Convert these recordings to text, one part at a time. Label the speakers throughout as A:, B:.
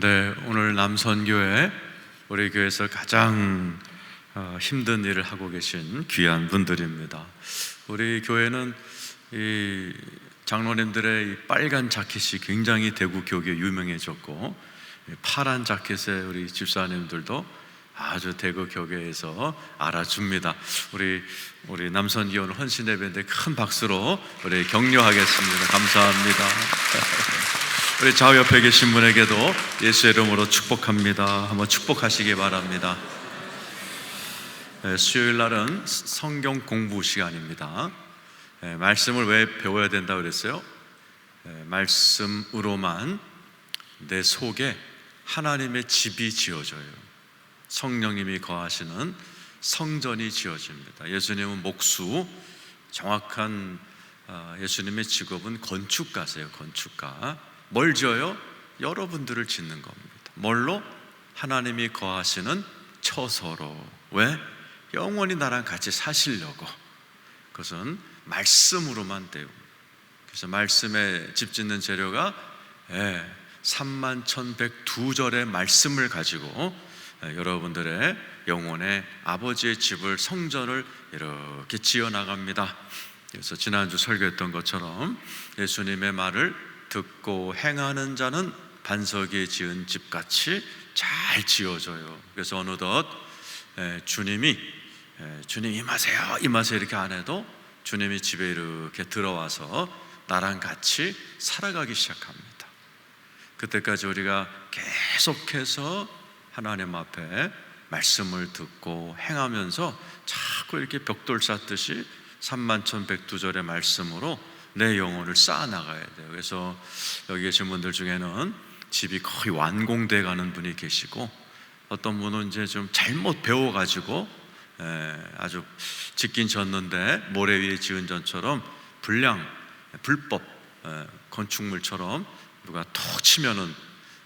A: 네, 오늘 남선교회 우리 교회에서 가장 힘든 일을 하고 계신 귀한 분들입니다. 우리 교회는 이 장로님들의 이 빨간 자켓이 굉장히 대구 교계에 유명해졌고, 파란 자켓에 우리 집사님들도 아주 대구 교계에서 알아줍니다. 우리 남선교회 헌신 예배인데 큰 박수로 우리 격려하겠습니다. 감사합니다. 우리 좌우 옆에 계신 분에게도 예수의 이름으로 축복합니다. 한번 축복하시기 바랍니다. 수요일 날은 성경 공부 시간입니다. 말씀을 왜 배워야 된다고 그랬어요? 말씀으로만 내 속에 하나님의 집이 지어져요. 성령님이 거하시는 성전이 지어집니다. 예수님은 목수, 정확한 예수님의 직업은 건축가세요. 건축가. 뭘 지어요? 여러분들을 짓는 겁니다. 뭘로? 하나님이 거하시는 처소로. 왜? 영원히 나랑 같이 사시려고. 그것은 말씀으로만 돼요. 그래서 말씀에 집 짓는 재료가 31,102절의 말씀을 가지고 여러분들의 영혼의 아버지의 집을, 성전을 이렇게 지어나갑니다. 그래서 지난주 설교했던 것처럼 예수님의 말을 듣고 행하는 자는 반석 위에 지은 집같이 잘 지어져요. 그래서 어느덧 주님 임하세요 이렇게 안 해도 주님이 집에 이렇게 들어와서 나랑 같이 살아가기 시작합니다. 그때까지 우리가 계속해서 하나님 앞에 말씀을 듣고 행하면서 자꾸 이렇게 벽돌 쌓듯이 31,102절의 말씀으로 내 영혼을 쌓아나가야 돼요. 그래서 여기 계신 분들 중에는 집이 거의 완공돼 가는 분이 계시고, 어떤 분은 이제 좀 잘못 배워가지고 아주 짓긴 졌는데 모래 위에 지은 전처럼 불법 건축물처럼 누가 톡 치면은,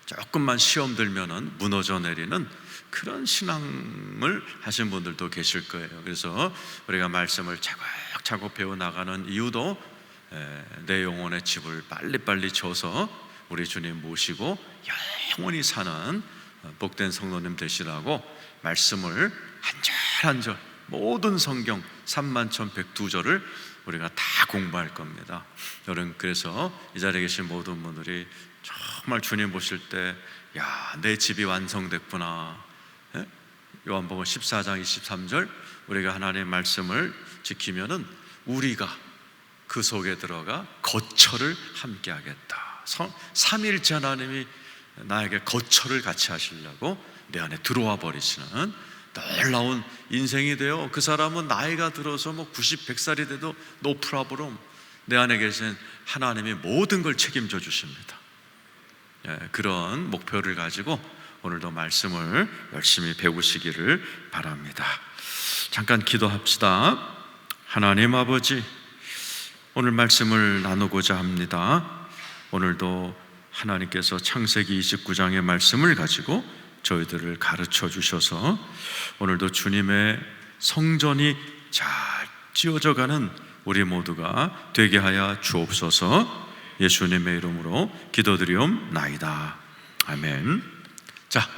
A: 조금만 시험 들면은 무너져 내리는 그런 신앙을 하신 분들도 계실 거예요. 그래서 우리가 말씀을 차곡차곡 배워나가는 이유도 내 영혼의 집을 빨리빨리 져서 우리 주님 모시고 영원히 사는 복된 성도님 되시라고 말씀을 한 절 한 절 모든 성경 31,102절을 우리가 다 공부할 겁니다. 여러분, 그래서 이 자리에 계신 모든 분들이 정말 주님 보실 때 내 집이 완성됐구나. 요한복음 14장 23절 우리가 하나님의 말씀을 지키면은 우리가 그 속에 들어가 거처를 함께 하겠다. 삼위일체 하나님이 나에게 거처를 같이 하시려고 내 안에 들어와 버리시는 놀라운 인생이 돼요. 그 사람은 나이가 들어서 90, 100살이 돼도 no problem. 내 안에 계신 하나님이 모든 걸 책임져 주십니다. 그런 목표를 가지고 오늘도 말씀을 열심히 배우시기를 바랍니다. 잠깐 기도합시다. 하나님 아버지, 오늘 말씀을 나누고자 합니다. 오늘도 하나님께서 창세기 29장의 말씀을 가지고 저희들을 가르쳐 주셔서 오늘도 주님의 성전이 잘 지어져가는 우리 모두가 되게 하여 주옵소서. 예수님의 이름으로 기도드리옵나이다. 아멘. 자,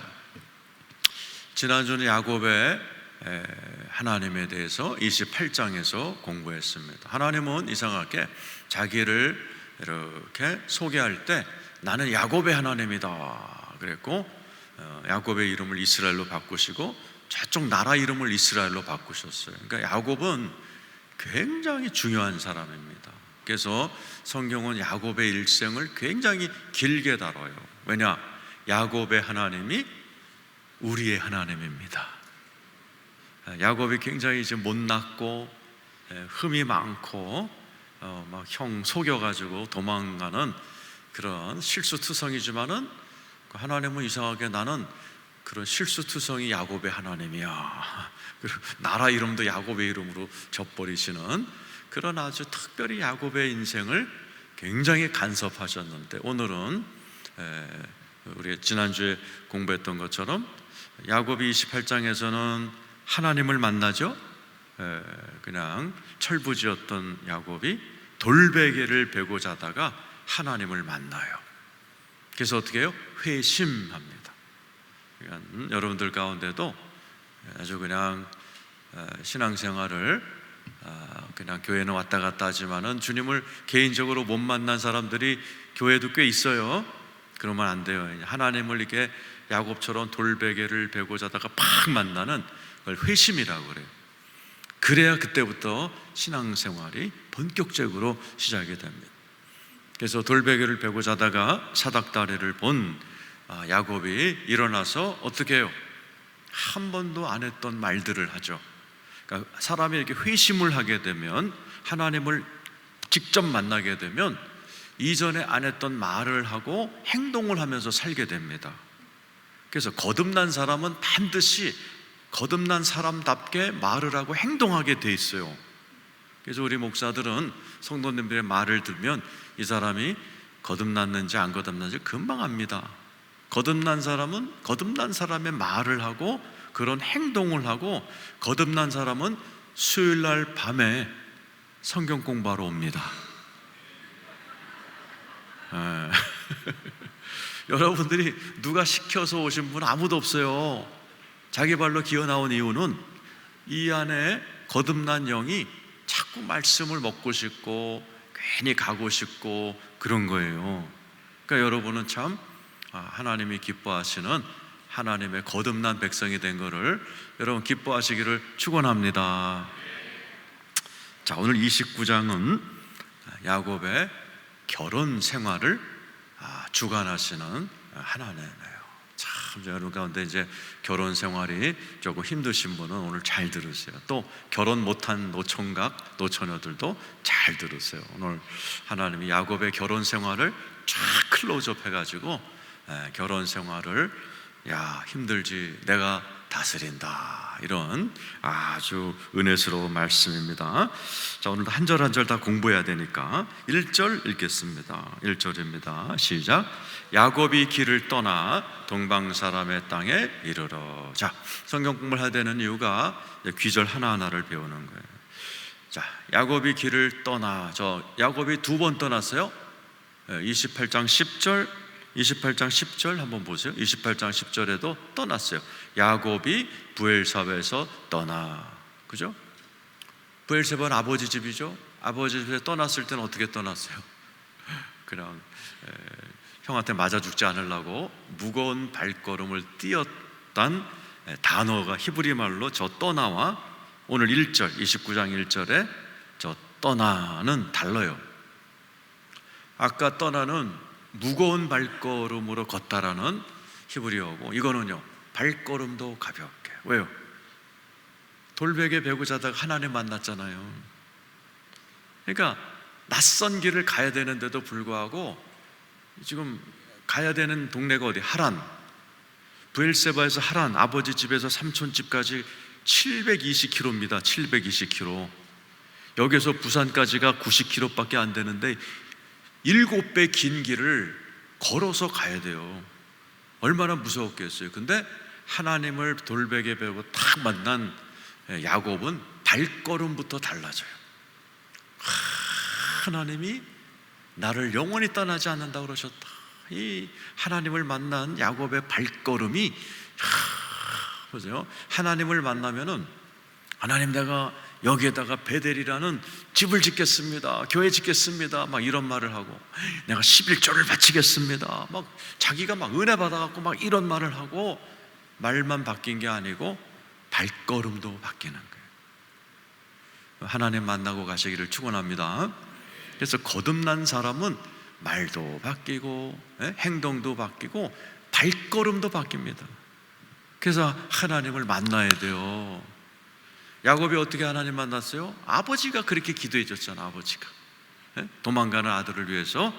A: 지난주는 야곱의 하나님에 대해서 28장에서 공부했습니다. 하나님은 이상하게 자기를 이렇게 소개할 때 나는 야곱의 하나님이다 그랬고, 야곱의 이름을 이스라엘로 바꾸시고 저쪽 나라 이름을 이스라엘로 바꾸셨어요. 그러니까 야곱은 굉장히 중요한 사람입니다. 그래서 성경은 야곱의 일생을 굉장히 길게 다뤄요. 왜냐? 야곱의 하나님이 우리의 하나님입니다. 야곱이 굉장히 이제 못났고 흠이 많고 막 형 속여가지고 도망가는 그런 실수투성이지만은 하나님은 이상하게 나는 그런 실수투성이 야곱의 하나님이야. 그리고 나라 이름도 야곱의 이름으로 져버리시는 그런 아주 특별히 야곱의 인생을 굉장히 간섭하셨는데, 오늘은 우리 지난주에 공부했던 것처럼 야곱이 28장에서는 하나님을 만나죠. 그냥 철부지였던 야곱이 돌베개를 베고 자다가 하나님을 만나요. 그래서 어떻게 해요? 회심합니다. 그러니까 여러분들 가운데도 아주 그냥 신앙생활을 그냥 교회는 왔다 갔다 하지만은 주님을 개인적으로 못 만난 사람들이 교회도 꽤 있어요. 그러면 안 돼요. 하나님을 이렇게 야곱처럼 돌베개를 베고 자다가 팍 만나는 그걸 회심이라고 그래요. 그래야 그때부터 신앙생활이 본격적으로 시작이 됩니다. 그래서 돌베개를 베고 자다가 사닥다리를 본 야곱이 일어나서 어떻게 해요? 한 번도 안 했던 말들을 하죠. 그러니까 사람이 이렇게 회심을 하게 되면, 하나님을 직접 만나게 되면 이전에 안 했던 말을 하고 행동을 하면서 살게 됩니다. 그래서 거듭난 사람은 반드시 거듭난 사람답게 말을 하고 행동하게 돼 있어요. 그래서 우리 목사들은 성도님들의 말을 들으면 이 사람이 거듭났는지 안 거듭났는지 금방 압니다. 거듭난 사람은 거듭난 사람의 말을 하고 그런 행동을 하고, 거듭난 사람은 수요일날 밤에 성경 공부하러 옵니다. 여러분들이 누가 시켜서 오신 분 아무도 없어요. 자기 발로 기어 나온 이유는 이 안에 거듭난 영이 자꾸 말씀을 먹고 싶고 괜히 가고 싶고 그런 거예요. 그러니까 여러분은 참 하나님이 기뻐하시는 하나님의 거듭난 백성이 된 것을 여러분 기뻐하시기를 축원합니다. 자, 오늘 29장은 야곱의 결혼 생활을 주관하시는 하나님이에요. 참 여러분 가운데 이제 결혼 생활이 조금 힘드신 분은 오늘 잘 들으세요. 또 결혼 못한 노총각, 노처녀들도 잘 들으세요. 오늘 하나님이 야곱의 결혼 생활을 쫙 클로즈업 해가지고 결혼 생활을 힘들지 내가 다스린다, 이런 아주 은혜스러운 말씀입니다. 자, 오늘 한 절 한 절 다 공부해야 되니까 1절 읽겠습니다. 1절입니다. 시작. 야곱이 길을 떠나 동방 사람의 땅에 이르러. 자, 성경 공부를 해야 되는 이유가 귀절 하나하나를 배우는 거예요. 자, 야곱이 길을 떠나. 야곱이 두 번 떠났어요. 28장 10절 28장 10절 한번 보세요. 28장 10절에도 떠났어요. 야곱이 브엘사바에서 떠나. 그죠? 브엘사바는 아버지 집이죠. 아버지 집에 떠났을 때는 어떻게 떠났어요? 그냥 형한테 맞아 죽지 않으려고 무거운 발걸음을 뛰었단 단어가 히브리 말로 저 떠나와 오늘 1절 29장 1절에 저 떠나는 달라요. 아까 떠나는 무거운 발걸음으로 걷다라는 히브리어고, 이거는요 발걸음도 가볍게. 왜요? 돌베개 베고 자다가 하나님 만났잖아요. 그러니까 낯선 길을 가야 되는데도 불구하고 지금 가야 되는 동네가 어디? 하란. 브엘세바에서 하란, 아버지 집에서 삼촌 집까지 720km입니다. 720km. 여기서 부산까지가 90km밖에 안 되는데 7배 긴 길을 걸어서 가야 돼요. 얼마나 무서웠겠어요. 근데 하나님을 돌베개 베고 탁 만난 야곱은 발걸음부터 달라져요. 하나님이 나를 영원히 떠나지 않는다고 그러셨다. 이 하나님을 만난 야곱의 발걸음이 보세요. 하나님을 만나면은 하나님, 내가 여기에다가 베델이라는 집을 짓겠습니다, 교회 짓겠습니다, 막 이런 말을 하고, 내가 11조를 바치겠습니다, 막 자기가 막 은혜 받아갖고 막 이런 말을 하고, 말만 바뀐 게 아니고 발걸음도 바뀌는 거예요. 하나님 만나고 가시기를 축원합니다. 그래서 거듭난 사람은 말도 바뀌고 행동도 바뀌고 발걸음도 바뀝니다. 그래서 하나님을 만나야 돼요. 야곱이 어떻게 하나님 만났어요? 아버지가 그렇게 기도해 줬잖아. 아버지가 도망가는 아들을 위해서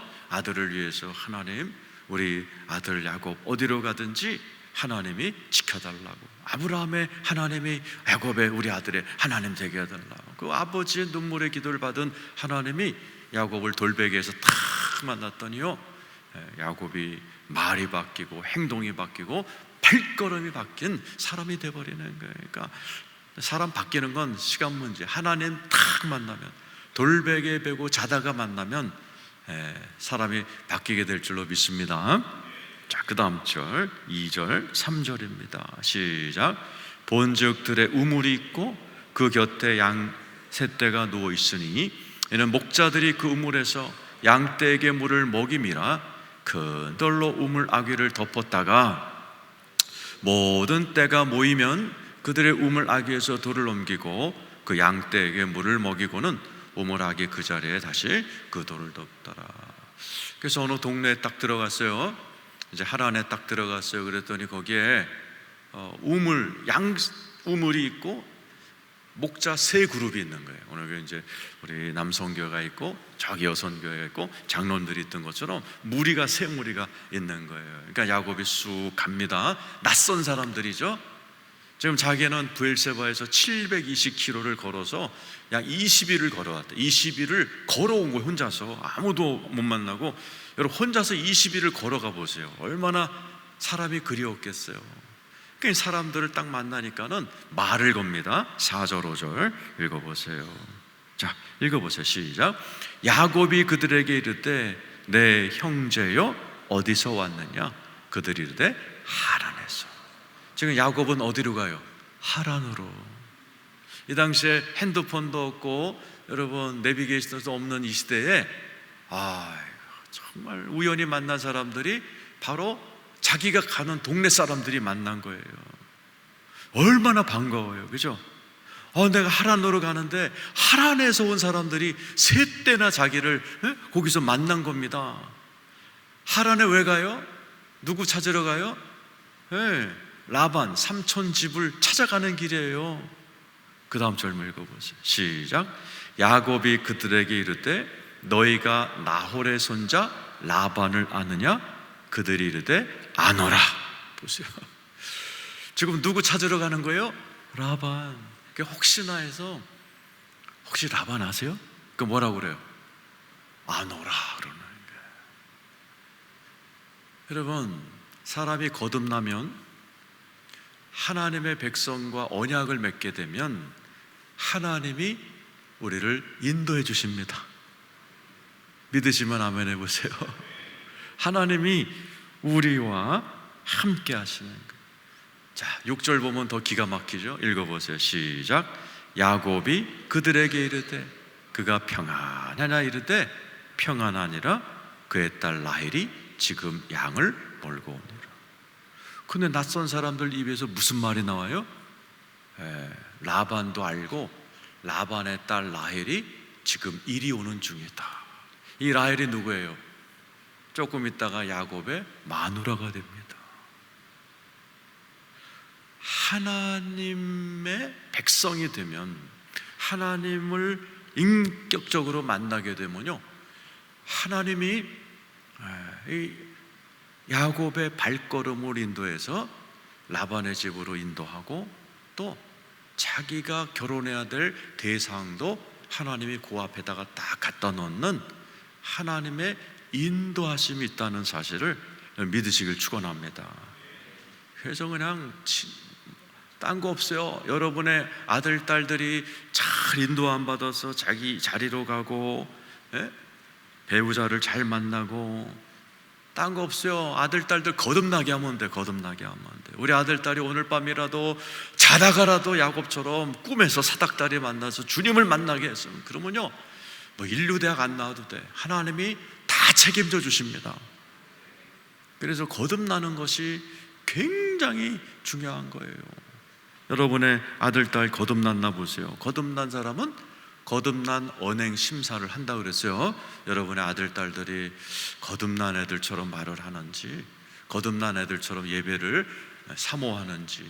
A: 하나님, 우리 아들 야곱 어디로 가든지 하나님이 지켜달라고. 아브라함의 하나님이 야곱의, 우리 아들의 하나님 되게 해달라고. 그 아버지의 눈물의 기도를 받은 하나님이 야곱을 돌베개에서 탁 만났더니요, 야곱이 말이 바뀌고 행동이 바뀌고 발걸음이 바뀐 사람이 돼버리는 거예요. 그러니까 사람 바뀌는 건 시간 문제. 하나님 탁 만나면, 돌베개 베고 자다가 만나면 사람이 바뀌게 될 줄로 믿습니다. 자, 그 다음 절 2절 3절입니다. 시작. 본즉 들에 우물이 있고 그 곁에 양 셋대가 누워 있으니 이는 목자들이 그 우물에서 양떼에게 물을 먹임이라. 큰 돌로 우물 아귀를 덮었다가 모든 떼가 모이면 그들의 우물 아귀에서 돌을 옮기고 그 양떼에게 물을 먹이고는 우물 아귀 그 자리에 다시 그 돌을 덮더라. 그래서 어느 동네에 딱 들어갔어요. 이제 하란에 딱 들어갔어요. 그랬더니 거기에 양 우물이 있고 목자 세 그룹이 있는 거예요. 오늘 이제 우리 남성교회가 있고 저기 여성교회가 있고 장로들이 있던 것처럼 무리가 세 무리가 있는 거예요. 그러니까 야곱이 쑥 갑니다. 낯선 사람들이죠. 지금 자기는 브엘세바에서 720km를 걸어서 약 20일을 걸어왔대. 20일을 걸어온 거예요. 혼자서 아무도 못 만나고. 여러분 혼자서 20일을 걸어가 보세요. 얼마나 사람이 그리웠겠어요. 그러니까 사람들을 딱 만나니까는 말을 겁니다. 4절 5절 읽어보세요. 자, 읽어보세요. 시작. 야곱이 그들에게 이르되 내 형제여 어디서 왔느냐? 그들이 이르되 하란에서. 지금 야곱은 어디로 가요? 하란으로. 이 당시에 핸드폰도 없고 여러분 내비게이션도 없는 이 시대에 정말 우연히 만난 사람들이 바로 자기가 가는 동네 사람들이 만난 거예요. 얼마나 반가워요. 그죠? 내가 하란으로 가는데 하란에서 온 사람들이 셋대나 자기를 거기서 만난 겁니다. 하란에 왜 가요? 누구 찾으러 가요? 라반 삼촌 집을 찾아가는 길이에요. 그 다음 절을 읽어보세요. 시작. 야곱이 그들에게 이르되 너희가 나홀의 손자 라반을 아느냐? 그들이 이르되 아노라. 보세요. 지금 누구 찾으러 가는 거예요? 라반. 혹시나 해서 혹시 라반 아세요? 그 뭐라고 그래요? 아노라 그러는 거예요. 여러분 사람이 거듭나면 하나님의 백성과 언약을 맺게 되면 하나님이 우리를 인도해 주십니다. 믿으시면 아멘 해보세요. 하나님이 우리와 함께 하시는 거예요. 자, 6절 보면 더 기가 막히죠? 읽어보세요. 시작. 야곱이 그들에게 이르되 그가 평안하냐? 이르되 평안하니라. 그의 딸 라헬이 지금 양을 몰고 오니라. 근데 낯선 사람들 입에서 무슨 말이 나와요? 라반도 알고 라반의 딸 라헬이 지금 이리 오는 중이다. 이 라헬이 누구예요? 조금 있다가 야곱의 마누라가 됩니다. 하나님의 백성이 되면, 하나님을 인격적으로 만나게 되면요, 하나님이 이 야곱의 발걸음을 인도해서 라반의 집으로 인도하고, 또 자기가 결혼해야 될 대상도 하나님이 그 앞에다가 딱 갖다 놓는 하나님의 인도하심이 있다는 사실을 믿으시길 축원합니다. 그래서 그냥 딴 거 없어요. 여러분의 아들, 딸들이 잘 인도함 받아서 자기 자리로 가고, 배우자를 잘 만나고, 딴 거 없어요. 아들, 딸들 거듭나게 하면 돼. 거듭나게 하면 돼. 우리 아들, 딸이 오늘 밤이라도 자다가라도 야곱처럼 꿈에서 사닥다리 만나서 주님을 만나게 했으면, 그러면요, 뭐 인류대학 안 나와도 돼. 하나님이 다 책임져 주십니다. 그래서 거듭나는 것이 굉장히 중요한 거예요. 여러분의 아들, 딸 거듭났나 보세요. 거듭난 사람은 거듭난 언행 심사를 한다 그랬어요. 여러분의 아들, 딸들이 거듭난 애들처럼 말을 하는지, 거듭난 애들처럼 예배를 사모하는지,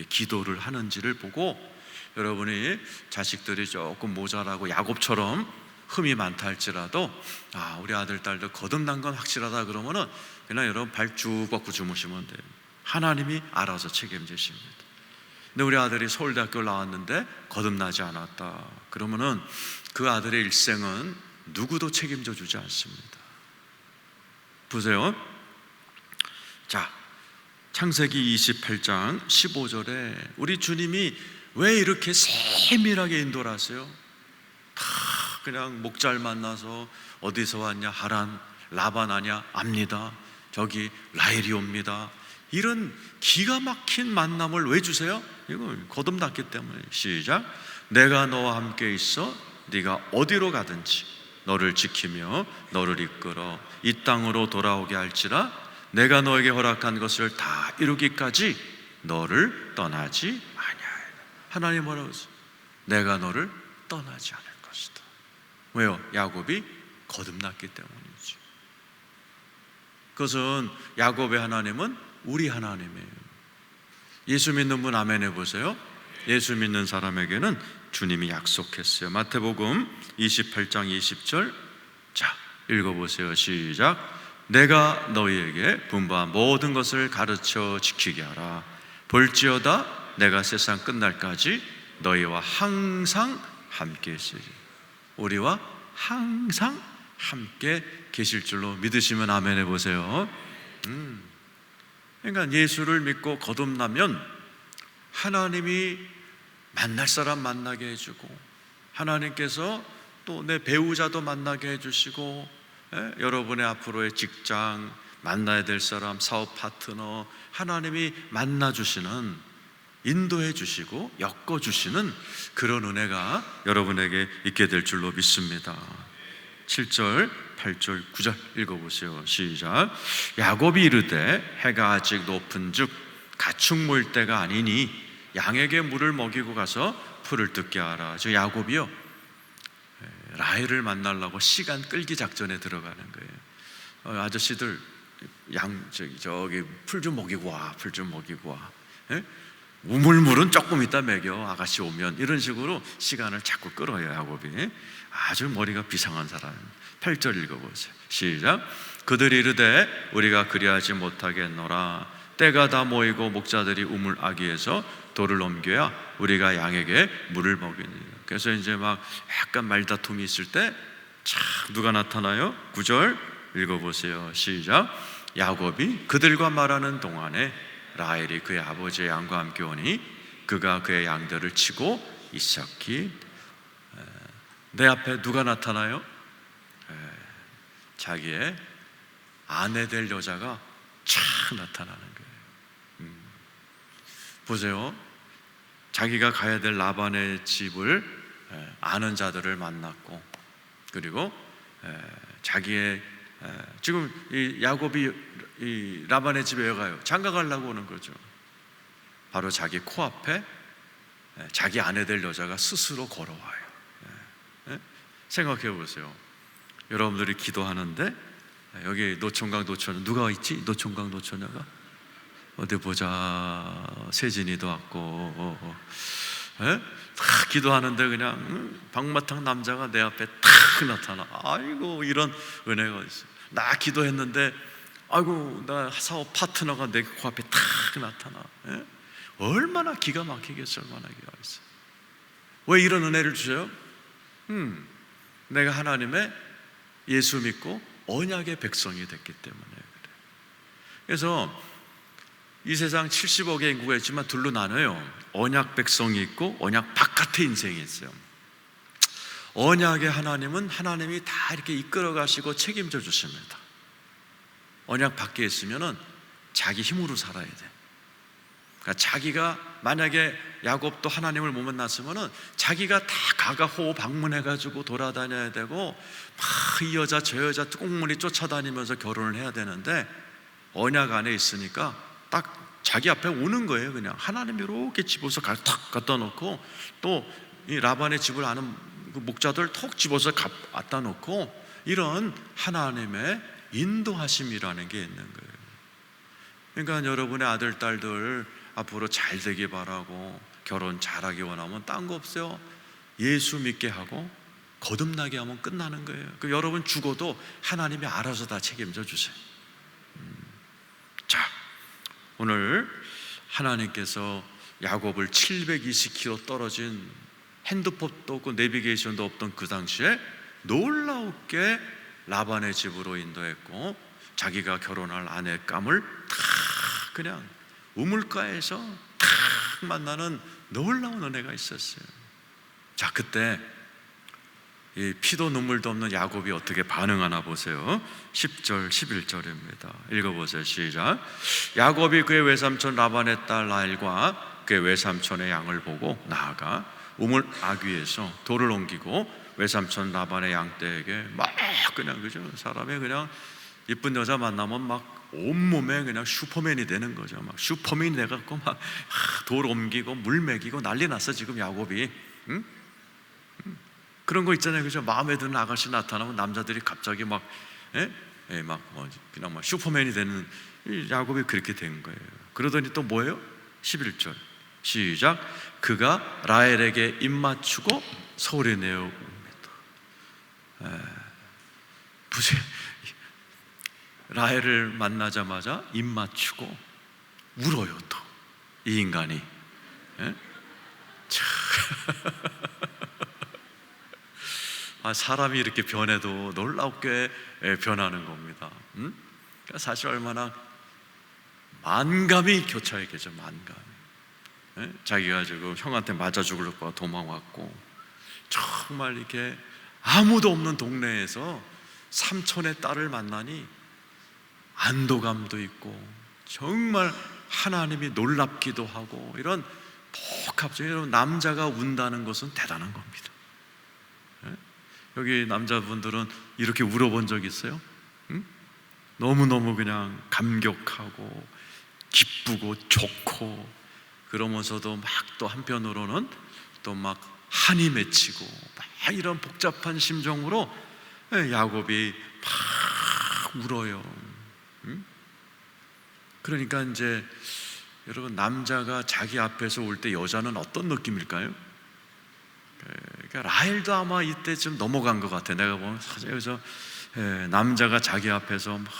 A: 기도를 하는지를 보고, 여러분이 자식들이 조금 모자라고 야곱처럼 흠이 많다 할지라도, 우리 아들, 딸들 거듭난 건 확실하다 그러면은 그냥 여러분 발 쭉 뻗고 주무시면 돼요. 하나님이 알아서 책임지십니다. 근데 우리 아들이 서울대학교를 나왔는데 거듭나지 않았다 그러면은 그 아들의 일생은 누구도 책임져 주지 않습니다. 보세요. 자, 창세기 28장 15절에 우리 주님이 왜 이렇게 세밀하게 인도를 하세요? 다 그냥 목자를 만나서 어디서 왔냐? 하란, 라반 아냐? 압니다. 저기 라헬이 옵니다. 이런 기가 막힌 만남을 왜 주세요? 이거 거듭났기 때문에. 시작. 내가 너와 함께 있어 네가 어디로 가든지 너를 지키며 너를 이끌어 이 땅으로 돌아오게 할지라 내가 너에게 허락한 것을 다 이루기까지 너를 떠나지 아니하리라. 하나님 뭐라고 했어요? 내가 너를 떠나지 않을 것이다. 왜요? 야곱이 거듭났기 때문이지. 그것은 야곱의 하나님은 우리 하나님이에요. 예수 믿는 분 아멘 해보세요. 예수 믿는 사람에게는 주님이 약속했어요. 마태복음 28장 20절 자 읽어보세요. 시작. 내가 너희에게 분부한 모든 것을 가르쳐 지키게 하라. 볼지어다 내가 세상 끝날까지 너희와 항상 함께 있으리. 우리와 항상 함께 계실 줄로 믿으시면 아멘 해보세요. 그러니까 예수를 믿고 거듭나면 하나님이 만날 사람 만나게 해주고, 하나님께서 또 내 배우자도 만나게 해주시고, 여러분의 앞으로의 직장, 만나야 될 사람, 사업 파트너, 하나님이 만나주시는, 인도해 주시고 엮어주시는 그런 은혜가 여러분에게 있게 될 줄로 믿습니다. 7절, 8절, 9절 읽어보세요. 시작. 야곱이 이르되 해가 아직 높은즉 가축 모일 때가 아니니 양에게 물을 먹이고 가서 풀을 뜯게 하라. 저 야곱이요, 라헬을 만나려고 시간 끌기 작전에 들어가는 거예요. 아저씨들 저기 풀 좀 먹이고 와, 풀 좀 먹이고 와. 우물물은 조금 이따 먹여, 아가씨 오면. 이런 식으로 시간을 자꾸 끌어요, 야곱이. 아주 머리가 비상한 사람. 8절 읽어보세요. 시작. 그들이 이르되 우리가 그리하지 못하겠노라. 때가 다 모이고 목자들이 우물 아기에서 돌을 넘겨야 우리가 양에게 물을 먹이니라. 그래서 이제 막 약간 말다툼이 있을 때 착 누가 나타나요? 9절 읽어보세요. 시작. 야곱이 그들과 말하는 동안에 라헬이 그의 아버지의 양과 함께 오니 그가 그의 양들을 치고 있었기. 내 앞에 누가 나타나요? 자기의 아내 될 여자가 촥 나타나는 거예요. 보세요. 자기가 가야 될 라반의 집을 아는 자들을 만났고, 그리고 자기의 지금 이 야곱이 이 라반의 집에 왜 가요? 장가 가려고 오는 거죠. 바로 자기 코앞에 자기 아내 될 여자가 스스로 걸어와요. 생각해 보세요. 여러분들이 기도하는데 여기 노총각 노처녀 누가 있지? 노총각 노처녀가 어디 보자. 세진이도 왔고, 다 기도하는데 그냥 방마탕 남자가 내 앞에 탁 나타나. 아이고, 이런 은혜가 있어. 나 기도했는데 아이고, 나 사업 파트너가 내 코앞에 탁 나타나. 얼마나 기가 막히겠어. 얼마나 기가 있어. 왜 이런 은혜를 주셔요? 내가 하나님의 예수 믿고 언약의 백성이 됐기 때문에 그래. 그래서 이 세상 70억의 인구가 있지만 둘로 나눠요. 언약 백성이 있고 언약 바깥의 인생이 있어요. 언약의 하나님은 하나님이 다 이렇게 이끌어 가시고 책임져 주십니다. 언약 밖에 있으면은 자기 힘으로 살아야 돼. 그러니까 자기가 만약에 야곱도 하나님을 못 만났으면은 자기가 다 가가호 방문해가지고 돌아다녀야 되고 막 이 여자 저 여자 꽁무니 쫓아다니면서 결혼을 해야 되는데, 언약 안에 있으니까 딱 자기 앞에 오는 거예요. 그냥 하나님이 이렇게 집어서 탁 갖다 놓고, 또 이 라반의 집을 아는 그 목자들 톡 집어서 갖다 놓고, 이런 하나님의 인도하심이라는 게 있는 거예요. 그러니까 여러분의 아들 딸들 앞으로 잘 되길 바라고 결혼 잘하기 원하면 딴 거 없어요. 예수 믿게 하고 거듭나게 하면 끝나는 거예요. 그 여러분 죽어도 하나님이 알아서 다 책임져 주세요. 자, 오늘 하나님께서 야곱을 720km 떨어진 핸드폰도 없고 내비게이션도 없던 그 당시에 놀라웠게 라반의 집으로 인도했고, 자기가 결혼할 아내감을 다 그냥 우물가에서 탁 만나는 놀라운 은혜가 있었어요. 자, 그때 이 피도 눈물도 없는 야곱이 어떻게 반응하나 보세요. 10절 11절입니다 읽어보세요. 시작. 야곱이 그의 외삼촌 라반의 딸 라헬과 그의 외삼촌의 양을 보고 나아가 우물 아귀에서 돌을 옮기고 외삼촌 라반의 양떼에게 막 그냥 그죠, 사람이 그냥 이쁜 여자 만나면 막 온몸에 그냥 슈퍼맨이 되는 거죠. 막 슈퍼맨이 돼갖고 막 돌 옮기고 물 먹이고 난리 났어 지금 야곱이. 응? 그런 거 있잖아요, 그죠? 마음에 드는 아가씨 나타나면 남자들이 갑자기 막, 그냥 막 슈퍼맨이 되는 야곱이 그렇게 된 거예요. 그러더니 또 뭐예요? 11절 시작. 그가 라헬에게 입 맞추고 소리내어 웁니다. 보세요. 라헬을 만나자마자 입 맞추고 울어요. 또 이 인간이. 사람이 이렇게 변해도 놀랍게 변하는 겁니다. 그러니까 사실 얼마나 만감이 교차해 계죠. 만감. 자기가 지금 형한테 맞아 죽을 거야 도망왔고, 정말 이렇게 아무도 없는 동네에서 삼촌의 딸을 만나니 안도감도 있고 정말 하나님이 놀랍기도 하고, 이런 복합적인, 남자가 운다는 것은 대단한 겁니다. 여기 남자분들은 이렇게 울어본 적 있어요? 응? 너무너무 그냥 감격하고 기쁘고 좋고, 그러면서도 막 또 한편으로는 또 막 한이 맺히고 막 이런 복잡한 심정으로 야곱이 막 울어요. 응? 그러니까 이제 여러분, 남자가 자기 앞에서 울 때 여자는 어떤 느낌일까요? 그러니까 라헬도 아마 이때 좀 넘어간 것 같아. 내가 보면 사실 여기서 남자가 자기 앞에서 막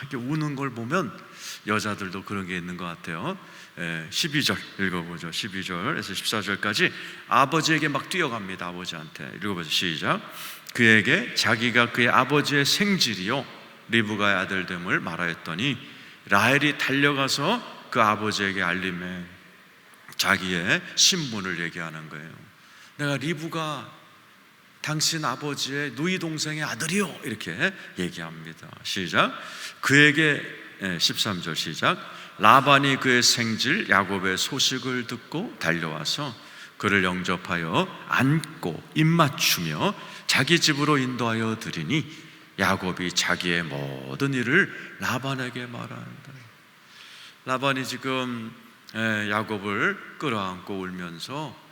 A: 이렇게 우는 걸 보면 여자들도 그런 게 있는 것 같아요. 12절 읽어보죠. 12절에서 14절까지 아버지에게 막 뛰어갑니다. 아버지한테 읽어보죠. 시작. 그에게 자기가 그의 아버지의 생질이요 리브가의 아들됨을 말하였더니 라헬이 달려가서 그 아버지에게 알림해 자기의 신분을 얘기하는 거예요. 내가 리브가 당신 아버지의 누이 동생의 아들이요, 이렇게 얘기합니다. 시작. 그에게 13절 시작. 라반이 그의 생질 야곱의 소식을 듣고 달려와서 그를 영접하여 안고 입맞추며 자기 집으로 인도하여 드리니 야곱이 자기의 모든 일을 라반에게 말한다. 라반이 지금 야곱을 끌어안고 울면서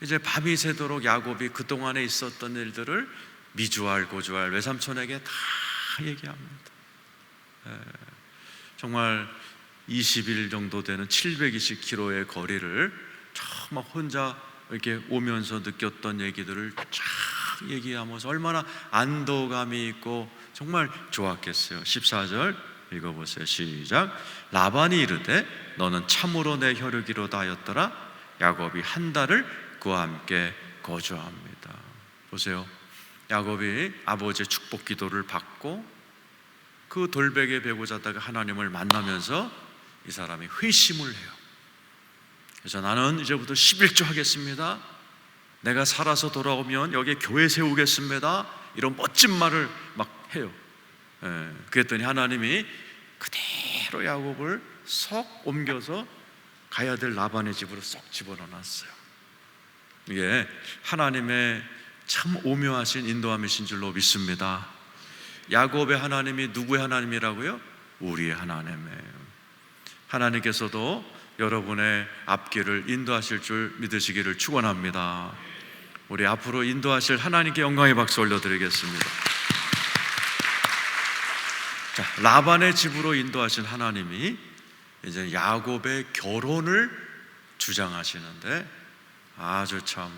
A: 이제 밤이 새도록 야곱이 그동안에 있었던 일들을 미주알 고주알 외삼촌에게 다 얘기합니다. 정말 20일 정도 되는 720km의 거리를 막 혼자 이렇게 오면서 느꼈던 얘기들을 쫙 얘기하면서 얼마나 안도감이 있고 정말 좋았겠어요. 14절 읽어보세요. 시작. 라반이 이르되 너는 참으로 내 혈육이로다 하였더라. 야곱이 한 달을 그와 함께 거주합니다. 보세요. 야곱이 아버지의 축복 기도를 받고 그 돌베개에 베고 자다가 하나님을 만나면서 이 사람이 회심을 해요. 그래서 나는 이제부터 11조 하겠습니다. 내가 살아서 돌아오면 여기에 교회 세우겠습니다. 이런 멋진 말을 막 해요. 그랬더니 하나님이 그대로 야곱을 쏙 옮겨서 가야 될 라반의 집으로 쏙 집어넣어놨어요. 이게 하나님의 참 오묘하신 인도함이신 줄로 믿습니다. 야곱의 하나님이 누구의 하나님이라고요? 우리의 하나님이에요. 하나님께서도 여러분의 앞길을 인도하실 줄 믿으시기를 축원합니다. 우리 앞으로 인도하실 하나님께 영광의 박수 올려드리겠습니다. 자, 라반의 집으로 인도하신 하나님이 이제 야곱의 결혼을 주장하시는데 아주 참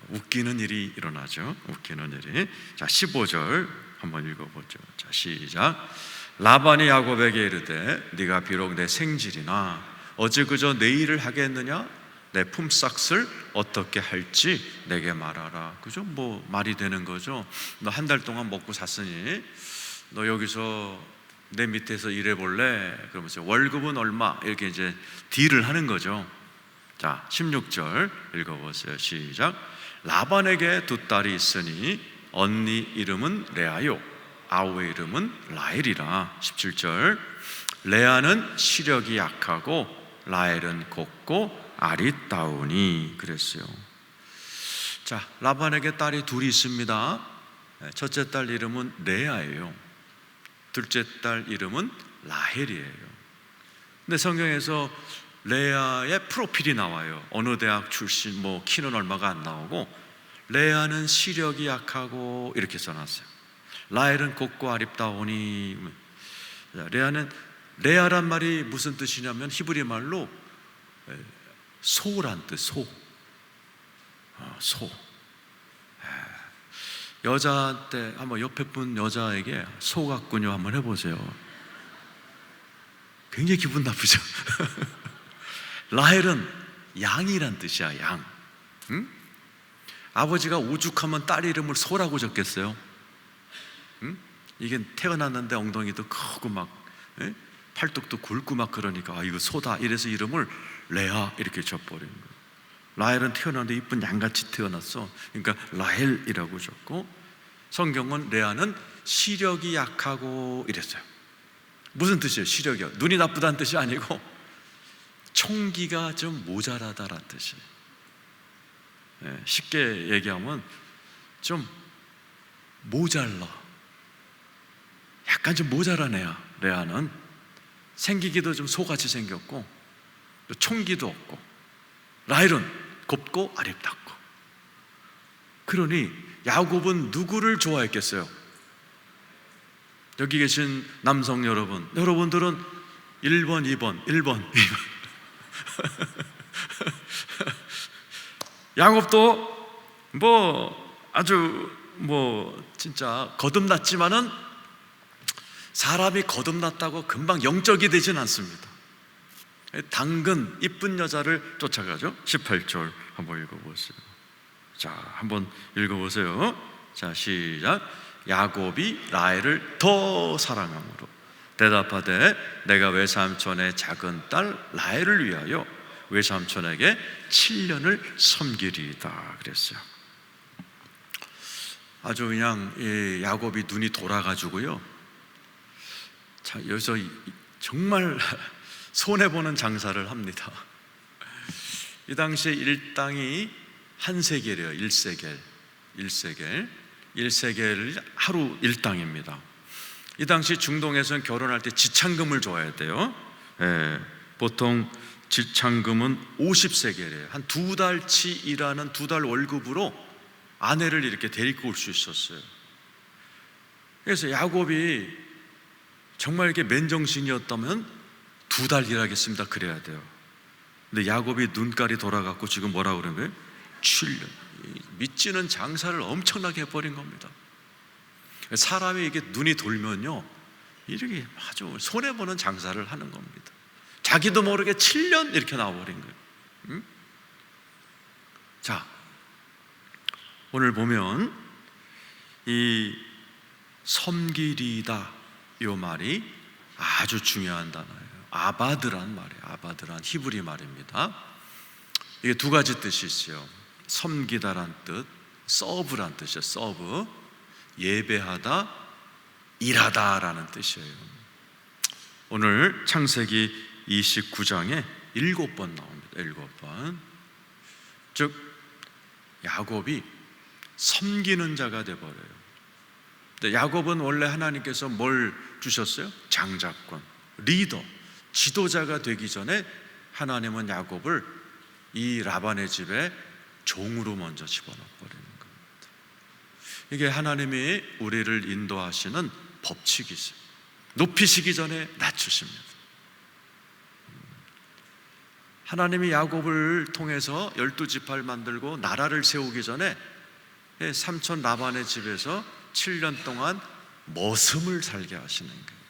A: 웃기는 일이 일어나죠. 웃기는 일이. 자, 15절 한번 읽어보죠. 자, 시작. 라반이 야곱에게 이르되 네가 비록 내 생질이나 어찌 그저 내 일을 하겠느냐? 내 품삯을 어떻게 할지 내게 말하라. 그죠? 뭐 말이 되는 거죠. 너 한 달 동안 먹고 샀으니 너 여기서 내 밑에서 일해볼래? 그러면서 월급은 얼마? 이렇게 이제 딜을 하는 거죠. 자, 16절 읽어보세요. 시작. 라반에게 두 딸이 있으니 언니 이름은 레아요 아우의 이름은 라헬이라. 17절, 레아는 시력이 약하고 라헬은 곱고 아리따우니 그랬어요. 자, 라반에게 딸이 둘이 있습니다. 첫째 딸 이름은 레아예요. 둘째 딸 이름은 라헬이에요. 근데 성경에서 레아의 프로필이 나와요. 어느 대학 출신, 뭐 키는 얼마가 안 나오고, 레아는 시력이 약하고 이렇게 써놨어요. 라헬은 곱고 아립다오니. 레아란 말이 무슨 뜻이냐면 히브리 말로 소란 뜻, 소. 여자한테 한번 옆에 분 여자에게 소 같군요 한번 해보세요. 굉장히 기분 나쁘죠. 라헬은 양이란 뜻이야, 양. 응? 아버지가 오죽하면 딸 이름을 소라고 적겠어요? 응? 이게 태어났는데 엉덩이도 크고 막 팔뚝도 굵고 막 그러니까 이거 소다 이래서 이름을 레아 이렇게 적버린 거예요. 라헬은 태어났는데 이쁜 양같이 태어났어. 그러니까 라헬이라고 적고, 성경은 레아는 시력이 약하고 이랬어요. 무슨 뜻이에요? 시력이요? 눈이 나쁘다는 뜻이 아니고 총기가 좀 모자라다라는 뜻이에요. 쉽게 얘기하면 좀 모자라, 약간 좀 모자란 애야. 레아는 생기기도 좀 소같이 생겼고 또 총기도 없고, 라헬은 곱고 아립답고. 그러니 야곱은 누구를 좋아했겠어요? 여기 계신 남성 여러분, 여러분들은 1번, 2번, 1번, 2번. 야곱도 아주 진짜 거듭났지만은 사람이 거듭났다고 금방 영적이 되진 않습니다. 당근 이쁜 여자를 쫓아가죠. 18절 한번 읽어보세요. 자, 한번 읽어보세요. 자, 시작. 야곱이 라헬을 더 사랑함으로 대답하되 내가 외삼촌의 작은 딸 라헬을 위하여 외삼촌에게 7년을 섬기리이다 그랬어요. 아주 그냥 야곱이 눈이 돌아가지고요. 자, 여기서 정말 손해보는 장사를 합니다. 이 당시에 일당이 한 세겔이에요. 1세겔 하루 일당입니다. 이 당시 중동에서는 결혼할 때 지창금을 줘야 돼요. 보통 지창금은 50세겔이에요. 한 2달치 일하는 2달 월급으로 아내를 이렇게 데리고 올 수 있었어요. 그래서 야곱이 정말 이렇게 맨정신이었다면 2달 일하겠습니다 그래야 돼요. 근데 야곱이 눈깔이 돌아갔고 지금 뭐라고 그러는 거예요? 7년. 믿지는 장사를 엄청나게 해버린 겁니다. 사람이 이게 눈이 돌면요, 이렇게 아주 손해보는 장사를 하는 겁니다. 자기도 모르게 7년 이렇게 나와버린 거예요. 응? 자, 오늘 보면 이 섬기리다 이 말이 아주 중요한 단어예요. 아바드란 말이에요. 아바드란 히브리 말입니다. 이게 두 가지 뜻이 있어요. 섬기다란 뜻, 서브란 뜻이에요. 서브, 예배하다, 일하다라는 뜻이에요. 오늘 창세기 29장에 7번 나옵니다. 7번. 즉 야곱이 섬기는 자가 되어버려요. 야곱은 원래 하나님께서 뭘 주셨어요? 장자권, 리더, 지도자가 되기 전에 하나님은 야곱을 이 라반의 집에 종으로 먼저 집어넣어버리는 겁니다. 이게 하나님이 우리를 인도하시는 법칙이죠. 높이시기 전에 낮추십니다. 하나님이 야곱을 통해서 12지파를 만들고 나라를 세우기 전에 삼촌 라반의 집에서 7년 동안 머슴을 살게 하시는 거예요.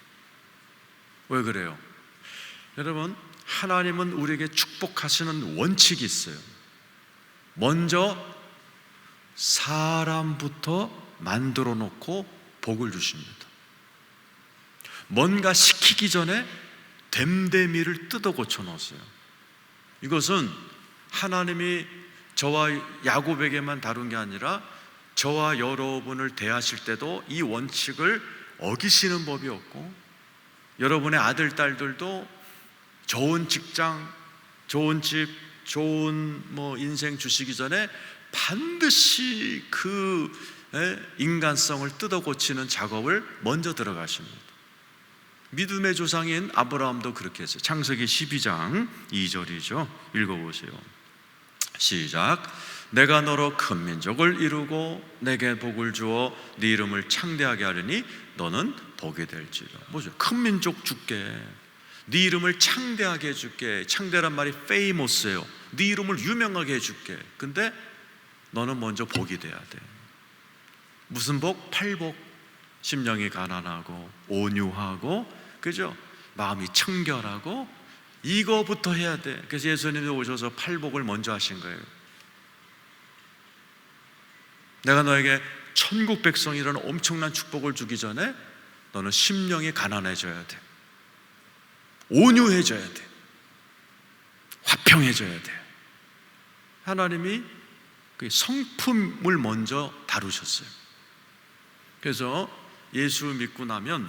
A: 왜 그래요? 여러분, 하나님은 우리에게 축복하시는 원칙이 있어요. 먼저 사람부터 만들어 놓고 복을 주십니다. 뭔가 시키기 전에 됨됨이를 뜯어 고쳐 놓으세요. 이것은 하나님이 저와 야곱에게만 다룬 게 아니라 저와 여러분을 대하실 때도 이 원칙을 어기시는 법이 없고, 여러분의 아들, 딸들도 좋은 직장, 좋은 집, 좋은 인생 주시기 전에 반드시 그 인간성을 뜯어 고치는 작업을 먼저 들어가십니다. 믿음의 조상인 아브라함도 그렇게 했어요. 창세기 12장 2절이죠. 읽어보세요. 시작. 내가 너로 큰 민족을 이루고 내게 복을 주어 네 이름을 창대하게 하려니 너는 복이 될지라. 뭐죠? 큰 민족 줄게, 네 이름을 창대하게 해줄게. 창대란 말이 famous예요. 네 이름을 유명하게 해줄게. 근데 너는 먼저 복이 돼야 돼. 무슨 복? 팔복. 심령이 가난하고 온유하고, 그죠? 마음이 청결하고, 이거부터 해야 돼. 그래서 예수님이 오셔서 팔복을 먼저 하신 거예요. 내가 너에게 천국 백성이라는 엄청난 축복을 주기 전에 너는 심령이 가난해져야 돼. 온유해져야 돼. 화평해져야 돼. 하나님이 그 성품을 먼저 다루셨어요. 그래서 예수 믿고 나면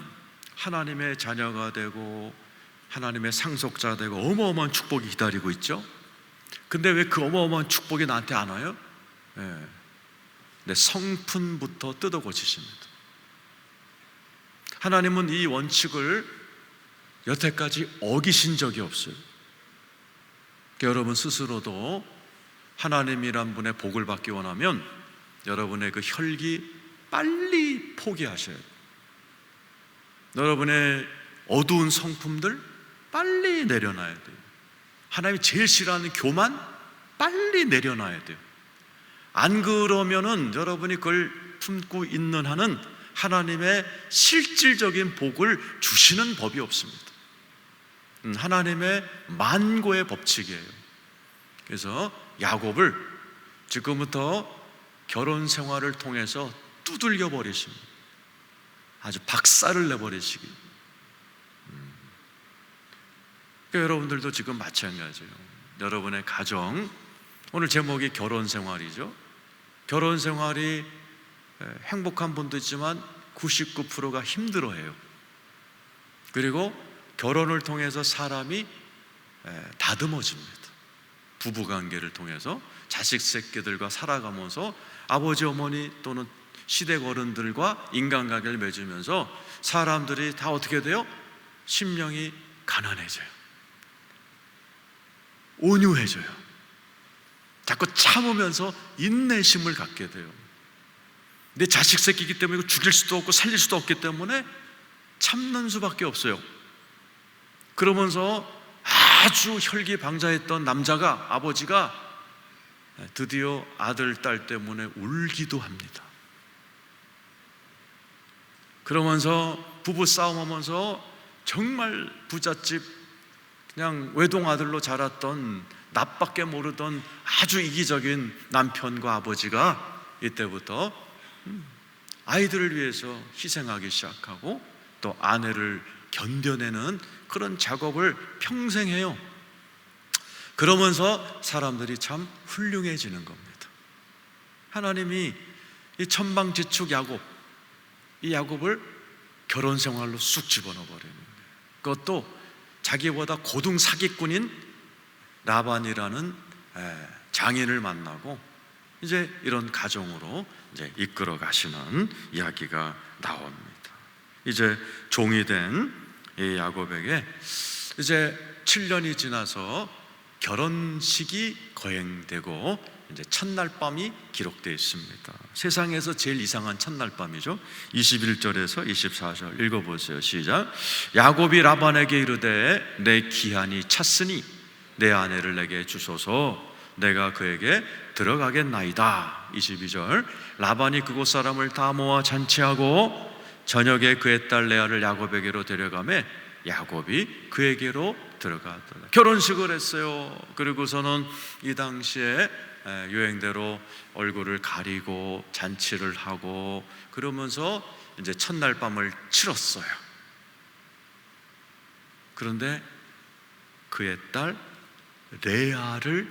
A: 하나님의 자녀가 되고 하나님의 상속자 되고 어마어마한 축복이 기다리고 있죠. 근데 왜 그 어마어마한 축복이 나한테 안 와요? 내 성품부터 뜯어 고치십니다. 하나님은 이 원칙을 여태까지 어기신 적이 없어요. 여러분 스스로도 하나님이란 분의 복을 받기 원하면 여러분의 그 혈기 빨리 포기하셔야 돼요. 여러분의 어두운 성품들 빨리 내려놔야 돼요. 하나님이 제일 싫어하는 교만 빨리 내려놔야 돼요. 안 그러면은 여러분이 그걸 품고 있는 한은 하나님의 실질적인 복을 주시는 법이 없습니다. 하나님의 만고의 법칙이에요. 그래서 야곱을 지금부터 결혼 생활을 통해서 두들겨 버리십니다. 아주 박살을 내버리시기. 그러니까 여러분들도 지금 마찬가지예요. 여러분의 가정, 오늘 제목이 결혼 생활이죠. 결혼 생활이 행복한 분도 있지만 99%가 힘들어해요. 그리고 결혼을 통해서 사람이 다듬어집니다. 부부관계를 통해서 자식 새끼들과 살아가면서 아버지 어머니 또는 시댁 어른들과 인간관계를 맺으면서 사람들이 다 어떻게 돼요? 심령이 가난해져요. 온유해져요. 자꾸 참으면서 인내심을 갖게 돼요. 내 자식 새끼이기 때문에 이거 죽일 수도 없고 살릴 수도 없기 때문에 참는 수밖에 없어요. 그러면서 아주 혈기방자했던 남자가, 아버지가 드디어 아들, 딸 때문에 울기도 합니다. 그러면서 부부 싸움하면서 정말 부잣집 그냥 외동아들로 자랐던 낯밖에 모르던 아주 이기적인 남편과 아버지가 이때부터 아이들을 위해서 희생하기 시작하고 또 아내를 견뎌내는 그런 작업을 평생 해요. 그러면서 사람들이 참 훌륭해지는 겁니다. 하나님이 이 천방지축 야곱, 이 야곱을 결혼 생활로 쑥 집어넣어 버리는 거예요. 그것도 자기보다 고등 사기꾼인 라반이라는 장인을 만나고 이제 이런 가정으로 이제 이끌어 가시는 이야기가 나옵니다. 이제 종이 된 이 야곱에게 이제 7년이 지나서 결혼식이 거행되고 이제 첫날 밤이 기록되어 있습니다. 세상에서 제일 이상한 첫날 밤이죠. 21절에서 24절 읽어보세요. 시작. 야곱이 라반에게 이르되 내 기한이 찼으니 내 아내를 내게 주소서 내가 그에게 들어가겠나이다. 22절 라반이 그곳 사람을 다 모아 잔치하고 저녁에 그의 딸 레아를 야곱에게로 데려가매 야곱이 그에게로 들어가더라. 결혼식을 했어요. 그리고서는 이 당시에 유행대로 얼굴을 가리고 잔치를 하고 그러면서 이제 첫날 밤을 치렀어요. 그런데 그의 딸 레아를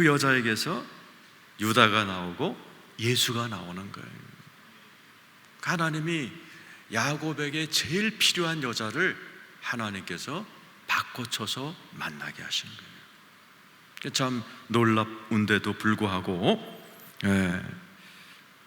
A: 그 여자에게서 유다가 나오고 예수가 나오는 거예요. 하나님이 야곱에게 제일 필요한 여자를 하나님께서 바꿔쳐서 만나게 하신 거예요. 참 놀랍운데도 불구하고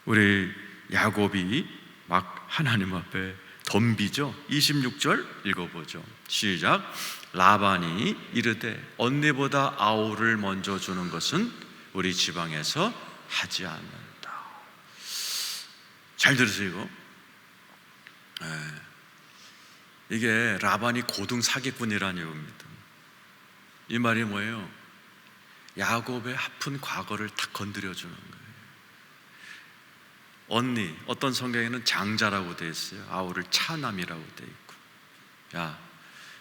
A: 우리 야곱이 막 하나님 앞에 덤비죠. 26절 읽어보죠. 시작. 라반이 이르되 언니보다 아우를 먼저 주는 것은 우리 지방에서 하지 않는다. 잘 들으세요. 이거 이게 라반이 고등 사기꾼이라는 이유입니다. 이 말이 뭐예요? 야곱의 아픈 과거를 다 건드려주는 거예요. 언니, 어떤 성경에는 장자라고 되어 있어요. 아우를 차남이라고 되어 있고. 야,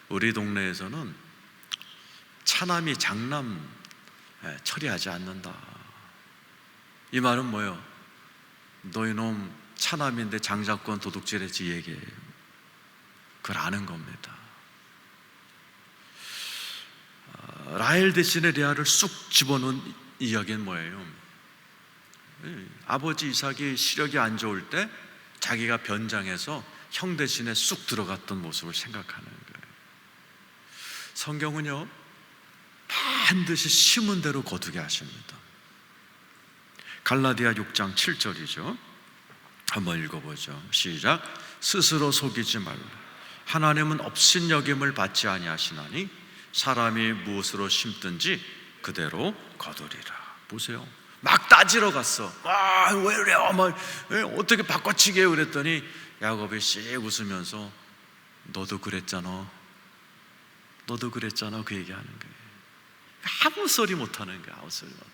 A: 우리 동네에서는 차남이 장남 처리하지 않는다. 이 말은 뭐예요? 너희 놈 차남인데 장자권 도둑질했지 얘기예요. 그걸 아는 겁니다. 라헬 대신에 레아를 쑥 집어넣은 이야기는 뭐예요? 아버지 이삭이 시력이 안 좋을 때 자기가 변장해서 형 대신에 쑥 들어갔던 모습을 생각하는 거예요. 성경은요, 반드시 심은 대로 거두게 하십니다. 갈라디아 6장 7절이죠. 한번 읽어보죠. 시작. 스스로 속이지 말라. 하나님은 업신여김을 받지 아니하시나니 사람이 무엇으로 심든지 그대로 거두리라. 보세요. 막 따지러 갔어. 왜 그래? 어떻게 바꿔치기 해요? 그랬더니 야곱이 씩 웃으면서 너도 그랬잖아. 너도 그랬잖아. 그 얘기하는 거예요. 아무 소리 못하는 거예요. 아무 소리 못하.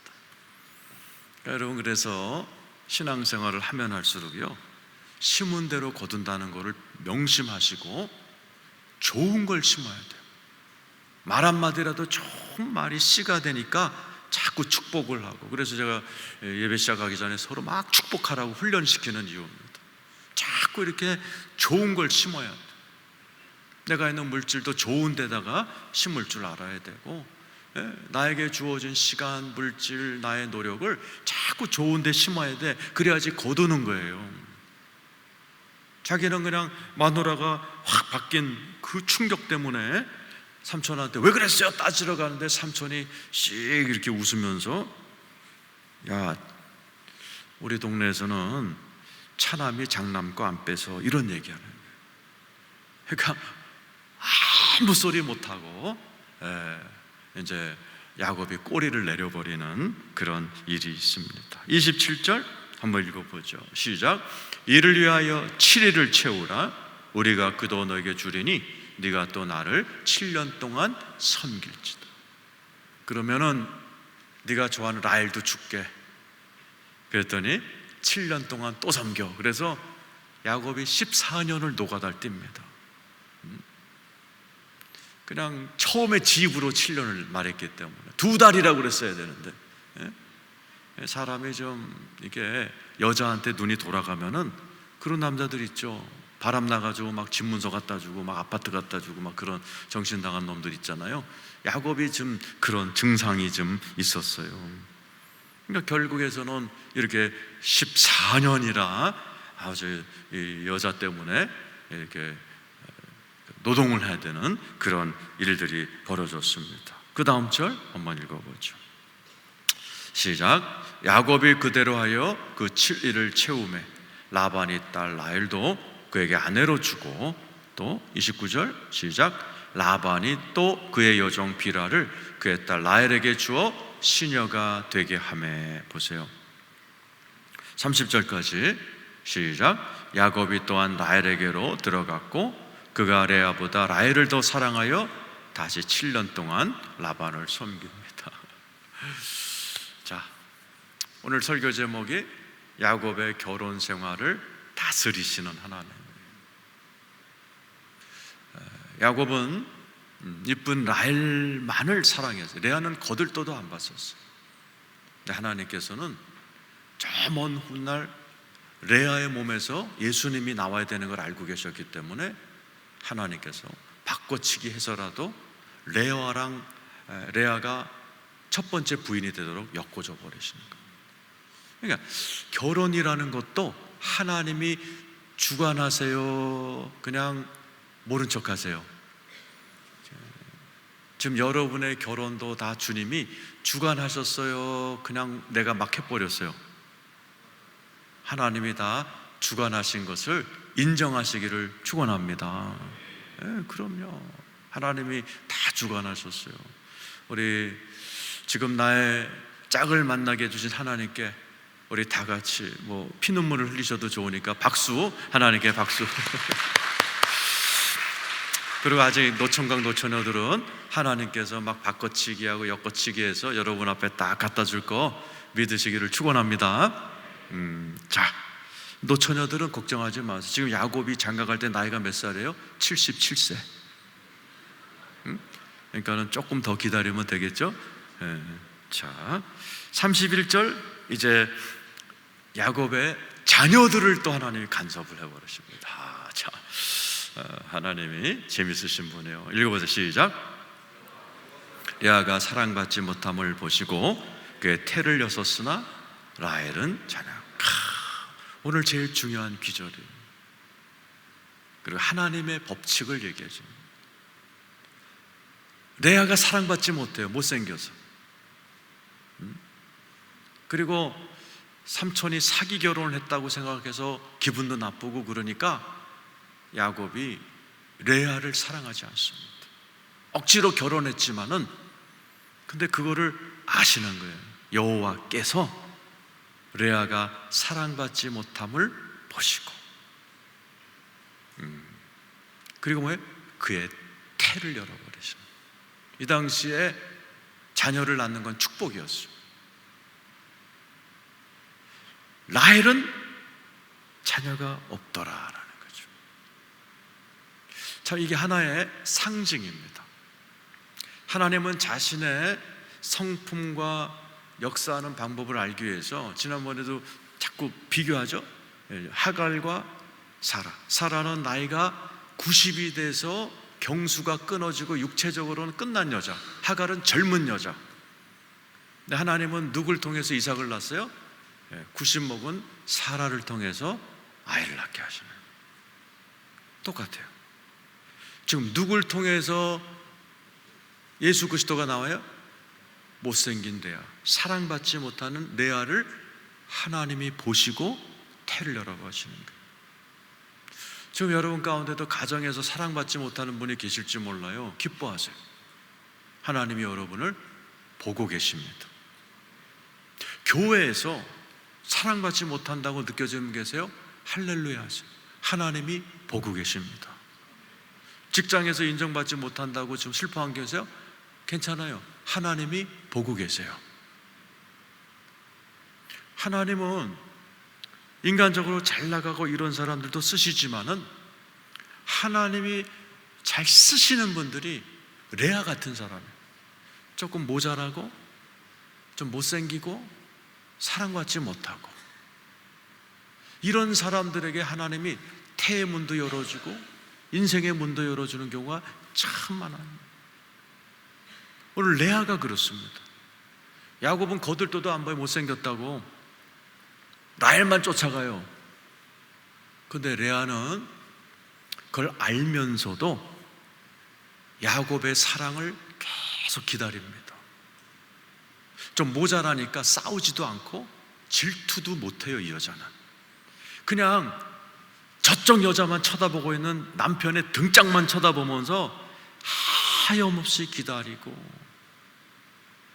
A: 그러니까 여러분, 그래서 신앙생활을 하면 할수록요, 심은 대로 거둔다는 것을 명심하시고 좋은 걸 심어야 돼요. 말 한마디라도 좋은 말이 씨가 되니까 자꾸 축복을 하고, 그래서 제가 예배 시작하기 전에 서로 막 축복하라고 훈련시키는 이유입니다. 자꾸 이렇게 좋은 걸 심어야 돼요. 내가 있는 물질도 좋은 데다가 심을 줄 알아야 되고, 나에게 주어진 시간, 물질, 나의 노력을 자꾸 좋은 데 심어야 돼. 그래야지 거두는 거예요. 자기는 그냥 마누라가 확 바뀐 그 충격 때문에 삼촌한테 왜 그랬어요? 따지러 가는데 삼촌이 씩 이렇게 웃으면서, 야, 우리 동네에서는 차남이 장남 거 안 빼서, 이런 얘기하는 거예요. 그러니까 아무 소리 못하고 이제 야곱이 꼬리를 내려버리는 그런 일이 있습니다. 27절 한번 읽어보죠. 시작. 이를 위하여 7일을 채우라. 우리가 그도 너에게 주리니 네가 또 나를 7년 동안 섬길지다. 그러면은 네가 좋아하는 라헬도 줄게. 그랬더니 7년 동안 또 섬겨. 그래서 야곱이 14년을 노가다를 띱니다. 그냥 처음에 지 입으로 7년을 말했기 때문에 2달이라고 그랬어야 되는데, 사람이 좀 이게 여자한테 눈이 돌아가면은 그런 남자들 있죠. 바람 나가지고 막 집문서 갖다 주고 막 아파트 갖다 주고 막 그런 정신 나간 놈들 있잖아요. 야곱이 좀 그런 증상이 좀 있었어요. 그러니까 결국에서는 이렇게 14년이라 아주 이 여자 때문에 이렇게 노동을 해야 되는 그런 일들이 벌어졌습니다. 그 다음 절 한번 읽어보죠. 시작. 야곱이 그대로 하여 그 7일을 채우매 라반이 딸 라헬도 그에게 아내로 주고, 또 29절 시작. 라반이 또 그의 여종 비라를 그의 딸 라헬에게 주어 시녀가 되게 하매. 보세요. 30절까지 시작. 야곱이 또한 라헬에게로 들어갔고 그가 레아보다 라헬을 더 사랑하여 다시 7년 동안 라반을 섬깁니다. 자, 오늘 설교 제목이 야곱의 결혼 생활을 다스리시는 하나님. 야곱은 이쁜 라헬만을 사랑했어요. 레아는 거들떠도 안 봤었어요. 근데 하나님께서는 저 먼 훗날 레아의 몸에서 예수님이 나와야 되는 걸 알고 계셨기 때문에 하나님께서 바꿔치기 해서라도 레아가 첫 번째 부인이 되도록 엮어줘 버리시는 거예요. 그러니까 결혼이라는 것도 하나님이 주관하세요, 그냥 모른 척 하세요? 지금 여러분의 결혼도 다 주님이 주관하셨어요, 그냥 내가 막 해버렸어요? 하나님이 다 주관하신 것을 인정하시기를 축원합니다. 그럼요. 하나님이 다 주관하셨어요. 우리 지금 나의 짝을 만나게 해주신 하나님께 우리 다 같이 뭐 피눈물을 흘리셔도 좋으니까 박수, 하나님께 박수. 그리고 아직 노총각 노처녀들은 하나님께서 막 바꿔치기하고 엮어치기 해서 여러분 앞에 딱 갖다 줄 거 믿으시기를 축원합니다. 자, 노처녀들은 걱정하지 마세요. 지금 야곱이 장가갈 때 나이가 몇 살이에요? 77세. 그러니까는 조금 더 기다리면 되겠죠? 자, 31절 이제 야곱의 자녀들을 또 하나님이 간섭을 해버리십니다. 자, 하나님이 재밌으신 분이에요. 읽어보세요. 시작. 레아가 사랑받지 못함을 보시고 그의 태를 여섰으나 라헬은 자녀. 오늘 제일 중요한 귀절이에요. 그리고 하나님의 법칙을 얘기해 줍니다. 레아가 사랑받지 못해요. 못생겨서. 그리고 삼촌이 사기 결혼을 했다고 생각해서 기분도 나쁘고 그러니까 야곱이 레아를 사랑하지 않습니다. 억지로 결혼했지만은 근데 그거를 아시는 거예요. 여호와께서 레아가 사랑받지 못함을 보시고 그리고 뭐예요? 그의 태를 열어버리십니다. 이 당시에 자녀를 낳는 건 축복이었어요. 라헬은 자녀가 없더라라는 거죠. 참 이게 하나의 상징입니다. 하나님은 자신의 성품과 역사하는 방법을 알기 위해서 지난번에도 자꾸 비교하죠. 하갈과 사라는 나이가 90이 돼서 경수가 끊어지고 육체적으로는 끝난 여자, 하갈은 젊은 여자. 근데 하나님은 누굴 통해서 이삭을 낳았어요? 90 먹은 사라를 통해서 아이를 낳게 하시는. 똑같아요. 지금 누굴 통해서 예수 그리스도가 나와요? 못생긴 레아, 사랑받지 못하는 레아를 하나님이 보시고 태를 열어가시는 거예요. 지금 여러분 가운데도 가정에서 사랑받지 못하는 분이 계실지 몰라요. 기뻐하세요. 하나님이 여러분을 보고 계십니다. 교회에서 사랑받지 못한다고 느껴지는 계세요? 할렐루야 하세요. 하나님이 보고 계십니다. 직장에서 인정받지 못한다고 지금 슬퍼한 계세요? 괜찮아요. 하나님이 보고 계세요. 하나님은 인간적으로 잘 나가고 이런 사람들도 쓰시지만은 하나님이 잘 쓰시는 분들이 레아 같은 사람이에요. 조금 모자라고 좀 못생기고 사랑받지 못하고 이런 사람들에게 하나님이 태의 문도 열어주고 인생의 문도 열어주는 경우가 참 많아요. 오늘 레아가 그렇습니다. 야곱은 거들떠도 안 봐요. 못생겼다고 라헬만 쫓아가요. 근데 레아는 그걸 알면서도 야곱의 사랑을 계속 기다립니다. 좀 모자라니까 싸우지도 않고 질투도 못해요. 이 여자는 그냥 저쪽 여자만 쳐다보고 있는 남편의 등짝만 쳐다보면서 하염없이 기다리고.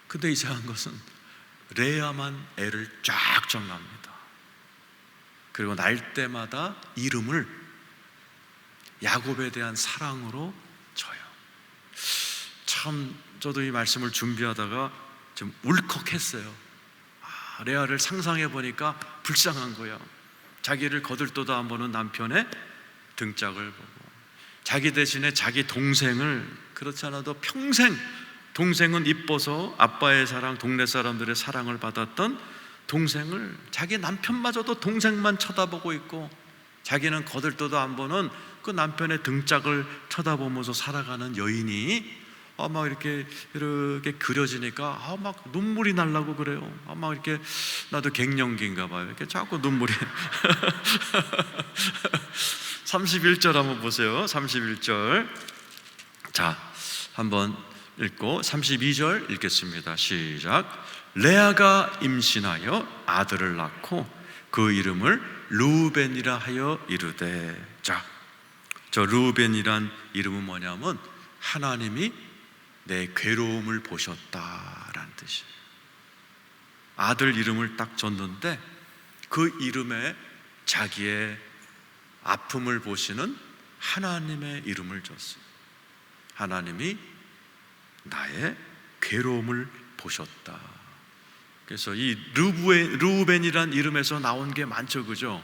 A: 근데 이상한 것은 레아만 애를 쫙쫙 낳습니다. 그리고 날 때마다 이름을 야곱에 대한 사랑으로 줘요. 참 저도 이 말씀을 준비하다가 좀 울컥했어요. 레아를 상상해 보니까 불쌍한 거야. 자기를 거들떠도 안 보는 남편의 등짝을 보고 자기 대신에 자기 동생을, 그렇지 않아도 평생 동생은 이뻐서 아빠의 사랑, 동네 사람들의 사랑을 받았던 동생을 자기 남편마저도 동생만 쳐다보고 있고 자기는 거들떠도 안 보는 그 남편의 등짝을 쳐다보면서 살아가는 여인이 막 이렇게 그려지니까 막 눈물이 날라고 그래요. 막 이렇게 나도 갱년기인가 봐요. 이렇게 자꾸 눈물이 31절 한번 보세요. 31절. 자, 한번 읽고 32절 읽겠습니다. 시작. 레아가 임신하여 아들을 낳고 그 이름을 르우벤이라 하여 이르되. 자, 저 르우벤이란 이름은 뭐냐면 하나님이 내 괴로움을 보셨다라는 뜻이에요. 아들 이름을 딱 줬는데 그 이름에 자기의 아픔을 보시는 하나님의 이름을 줬어요. 하나님이 나의 괴로움을 보셨다. 그래서 이 르우벤이란 이름에서 나온 게 많죠, 그죠?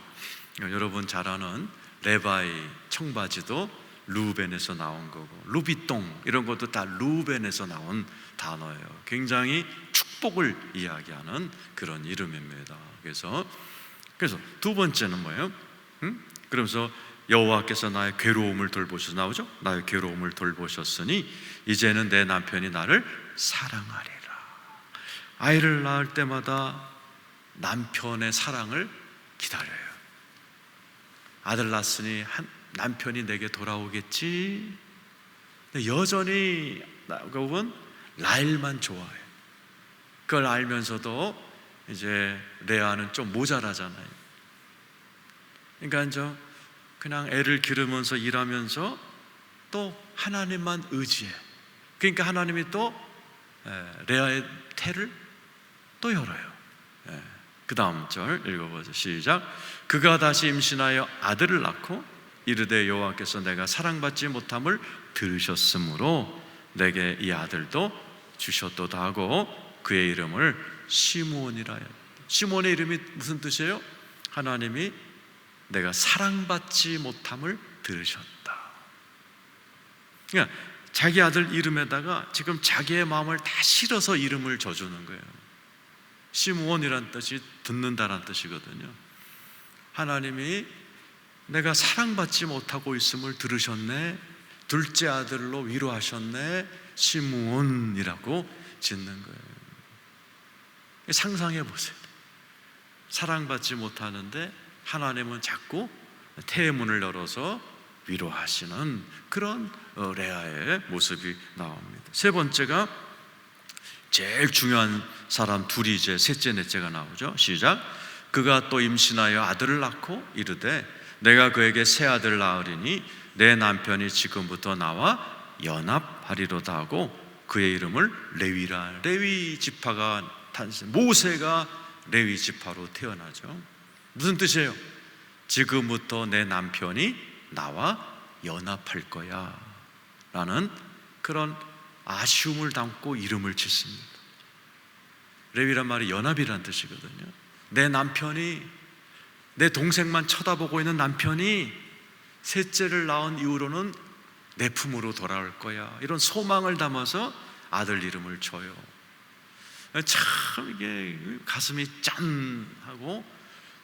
A: 여러분 잘 아는 레바이 청바지도 르우벤에서 나온 거고, 루비똥 이런 것도 다 르우벤에서 나온 단어예요. 굉장히 축복을 이야기하는 그런 이름입니다. 그래서 두 번째는 뭐예요? 그러면서 여호와께서 나의 괴로움을 돌보셔서 나오죠? 나의 괴로움을 돌보셨으니 이제는 내 남편이 나를 사랑하리라. 아이를 낳을 때마다 남편의 사랑을 기다려요. 아들 낳았으니 남편이 내게 돌아오겠지. 근데 여전히 야곱은 라헬만 좋아해요. 그걸 알면서도 이제 레아는 좀 모자라잖아요. 그러니까 그냥 애를 기르면서 일하면서 또 하나님만 의지해. 그러니까 하나님이 또 레아의 태를 또 열어요. 그 다음 절 읽어보죠. 시작. 그가 다시 임신하여 아들을 낳고 이르되 여호와께서 내가 사랑받지 못함을 들으셨으므로 내게 이 아들도 주셨도다 하고 그의 이름을 시므온이라 하였다. 시므온의 이름이 무슨 뜻이에요? 하나님이 내가 사랑받지 못함을 들으셨다. 그러니까 자기 아들 이름에다가 지금 자기의 마음을 다 실어서 이름을 져주는 거예요. 시므온이란 뜻이 듣는다란 뜻이거든요. 하나님이 내가 사랑받지 못하고 있음을 들으셨네. 둘째 아들로 위로하셨네. 시므온이라고 짓는 거예요. 상상해 보세요. 사랑받지 못하는데 하나님은 자꾸 태의 문을 열어서 위로하시는 그런 레아의 모습이 나옵니다. 세 번째가 제일 중요한 사람 둘이 이제 셋째 넷째가 나오죠. 시작. 그가 또 임신하여 아들을 낳고 이르되 내가 그에게 새 아들을 낳으리니 내 남편이 지금부터 나와 연합하리로다 하고 그의 이름을 레위라. 레위 지파가 탄생. 모세가 레위 지파로 태어나죠. 무슨 뜻이에요? 지금부터 내 남편이 나와 연합할 거야 라는 그런 아쉬움을 담고 이름을 짓습니다. 레위란 말이 연합이란 뜻이거든요. 내 남편이, 내 동생만 쳐다보고 있는 남편이 셋째를 낳은 이후로는 내 품으로 돌아올 거야, 이런 소망을 담아서 아들 이름을 줘요. 참 이게 가슴이 짠하고,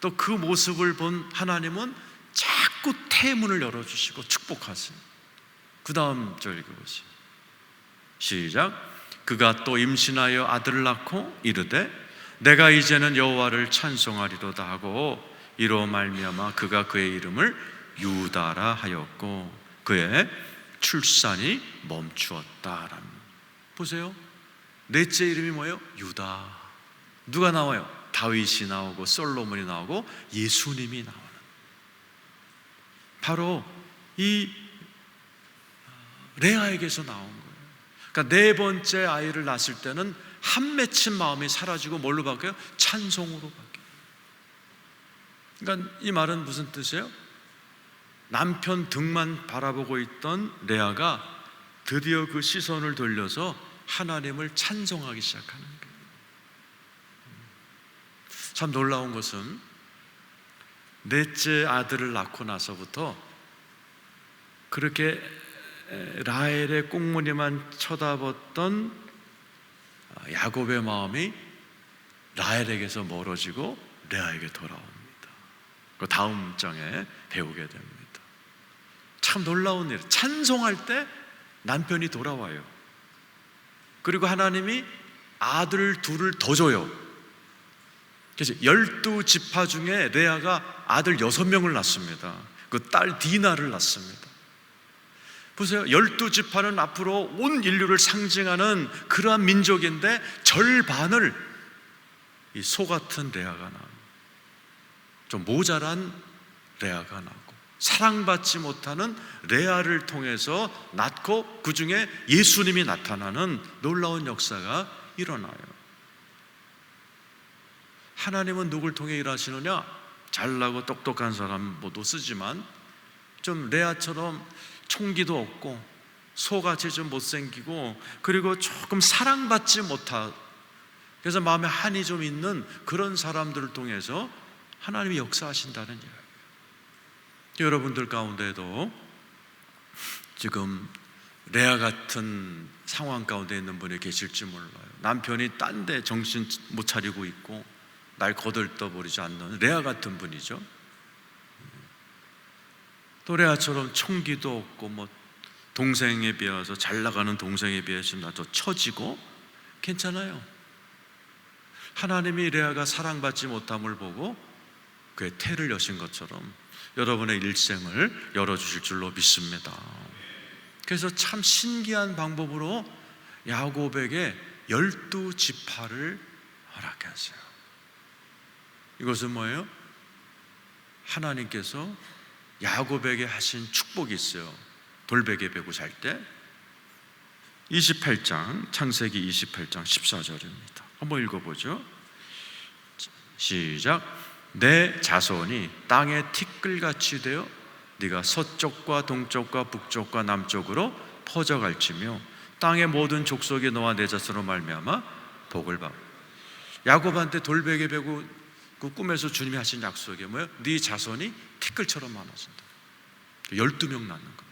A: 또 그 모습을 본 하나님은 자꾸 태문을 열어주시고 축복하세요. 그 다음 절 읽어보세요. 시작. 그가 또 임신하여 아들을 낳고 이르되 내가 이제는 여호와를 찬송하리로다 하고 이로 말미암아 그가 그의 이름을 유다라 하였고 그의 출산이 멈추었다. 보세요. 넷째 이름이 뭐예요? 유다. 누가 나와요? 다윗이 나오고 솔로몬이 나오고 예수님이 나오는, 바로 이 레아에게서 나온 거예요. 그러니까 네 번째 아이를 낳았을 때는 한 맺힌 마음이 사라지고 뭘로 바뀌어요? 찬송으로 바뀌어요. 그러니까 이 말은 무슨 뜻이에요? 남편 등만 바라보고 있던 레아가 드디어 그 시선을 돌려서 하나님을 찬송하기 시작하는 거예요. 참 놀라운 것은 넷째 아들을 낳고 나서부터 그렇게 라헬의 꽁무니만 쳐다봤던 야곱의 마음이 라헬에게서 멀어지고 레아에게 돌아옵니다. 그 다음 장에 배우게 됩니다. 참 놀라운 일. 찬송할 때 남편이 돌아와요. 그리고 하나님이 아들 둘을 더 줘요. 그래서 12지파 중에 레아가 아들 6명을 낳습니다. 그 딸 디나를 낳습니다. 보세요. 12지파는 앞으로 온 인류를 상징하는 그러한 민족인데 절반을 이 소 같은 레아가 낳고, 좀 모자란 레아가 낳고, 사랑받지 못하는 레아를 통해서 낳고, 그 중에 예수님이 나타나는 놀라운 역사가 일어나요. 하나님은 누굴 통해 일하시느냐? 잘나고 똑똑한 사람 모두 쓰지만 좀 레아처럼 총기도 없고 소같이 좀 못생기고, 그리고 조금 사랑받지 못하, 그래서 마음에 한이 좀 있는 그런 사람들을 통해서 하나님이 역사하신다는 이야기예요. 여러분들 가운데도 지금 레아 같은 상황 가운데 있는 분이 계실지 몰라요. 남편이 딴 데 정신 못 차리고 있고 날 거들떠버리지 않는 레아 같은 분이죠. 또 레아처럼 총기도 없고 뭐 동생에 비해서, 잘 나가는 동생에 비해서 나도 처지고 괜찮아요. 하나님이 레아가 사랑받지 못함을 보고 그의 태를 여신 것처럼 여러분의 일생을 열어주실 줄로 믿습니다. 그래서 참 신기한 방법으로 야곱에게 12지파를 허락해 하세요. 이것은 뭐예요? 하나님께서 야곱에게 하신 축복이 있어요. 돌베개 베고 잘 때 28장, 창세기 28장 14절입니다. 한번 읽어보죠. 시작. 내 자손이 땅의 티끌같이 되어 네가 서쪽과 동쪽과 북쪽과 남쪽으로 퍼져갈지며 땅의 모든 족속이 너와 내 자손으로 말미암아 복을 받고. 야곱한테 돌베개 베고 그 꿈에서 주님이 하신 약속이 뭐예요? 네 자손이 티끌처럼 많아진다. 12명 낳는 겁니다.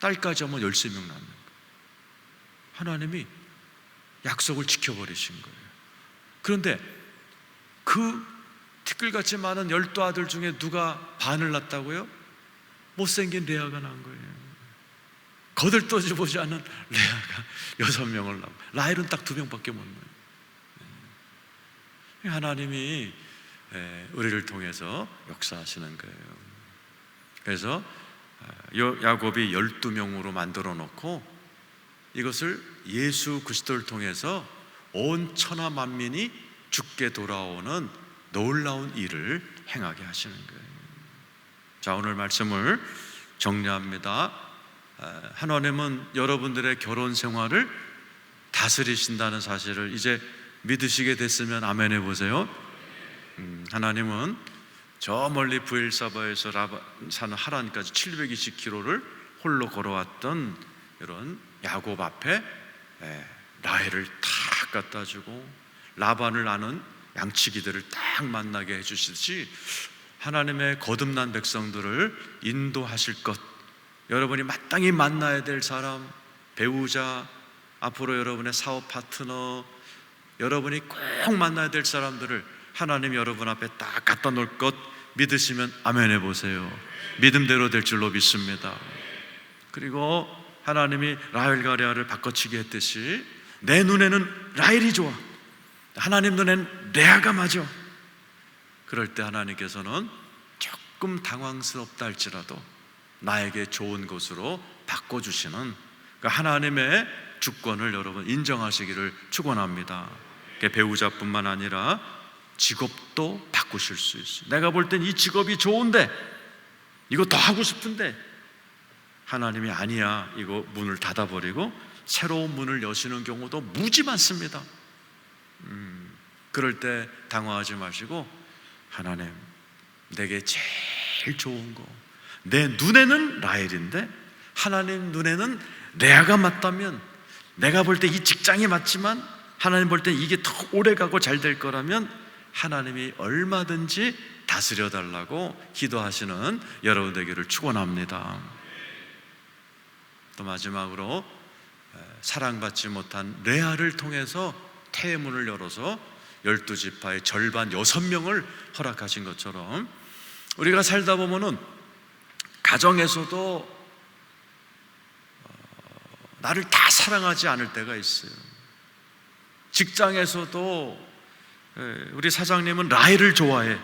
A: 딸까지 하면 13명 낳는 거예요. 하나님이 약속을 지켜버리신 거예요. 그런데 그 티끌같이 많은 12아들 중에 누가 반을 낳았다고요? 못생긴 레아가 낳은 거예요. 거들떠보지 않은 레아가 6명을 낳고, 라헬은 딱 2명밖에 못 낳아요. 하나님이 우리를 통해서 역사하시는 거예요. 그래서 야곱이 12명으로 만들어 놓고 이것을 예수 그리스도를 통해서 온 천하 만민이 죽게 돌아오는 놀라운 일을 행하게 하시는 거예요. 자, 오늘 말씀을 정리합니다. 하나님은 여러분들의 결혼 생활을 다스리신다는 사실을 이제 믿으시게 됐으면 아멘 해보세요. 하나님은 저 멀리 브엘사바에서 사는 하란까지 720km를 홀로 걸어왔던 이런 야곱 앞에 라헬을 탁 갖다 주고 라반을 아는 양치기들을 딱 만나게 해주시듯이 하나님의 거듭난 백성들을 인도하실 것, 여러분이 마땅히 만나야 될 사람, 배우자, 앞으로 여러분의 사업 파트너, 여러분이 꼭 만나야 될 사람들을 하나님이 여러분 앞에 딱 갖다 놓을 것 믿으시면 아멘 해보세요. 믿음대로 될 줄로 믿습니다. 그리고 하나님이 라헬과 레아를 바꿔치기 했듯이 내 눈에는 라헬이 좋아, 하나님 눈에는 레아가 맞아. 그럴 때 하나님께서는 조금 당황스럽다 할지라도 나에게 좋은 것으로 바꿔주시는 그 하나님의 주권을 여러분 인정하시기를 축원합니다. 배우자뿐만 아니라 직업도 바꾸실 수 있어요. 내가 볼 땐 이 직업이 좋은데, 이거 더 하고 싶은데 하나님이 아니야, 이거 문을 닫아버리고 새로운 문을 여시는 경우도 무지 많습니다. 그럴 때 당황하지 마시고 하나님, 내게 제일 좋은 거, 내 눈에는 라헬인데 하나님 눈에는 레아가 맞다면, 내가 볼 때 이 직장이 맞지만 하나님 볼 때 이게 더 오래가고 잘 될 거라면 하나님이 얼마든지 다스려 달라고 기도하시는 여러분 되기를 축원합니다. 또 마지막으로 사랑받지 못한 레아를 통해서 태의 문을 열어서 12지파의 절반 6명을 허락하신 것처럼 우리가 살다 보면은 가정에서도 나를 다 사랑하지 않을 때가 있어요. 직장에서도 우리 사장님은 라헬을 좋아해,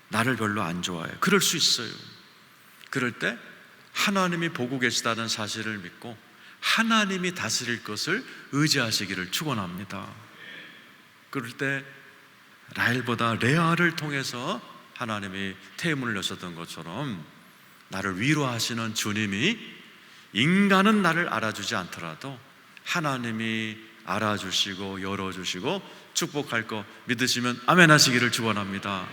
A: 나를 별로 안 좋아해. 그럴 수 있어요. 그럴 때 하나님이 보고 계시다는 사실을 믿고 하나님이 다스릴 것을 의지하시기를 축원합니다. 그럴 때 라헬보다 레아를 통해서 하나님이 태문을 여셨던 것처럼 나를 위로하시는 주님이 인간은 나를 알아주지 않더라도 하나님이 알아주시고 열어주시고 축복할 거 믿으시면 아멘 하시기를 축원합니다.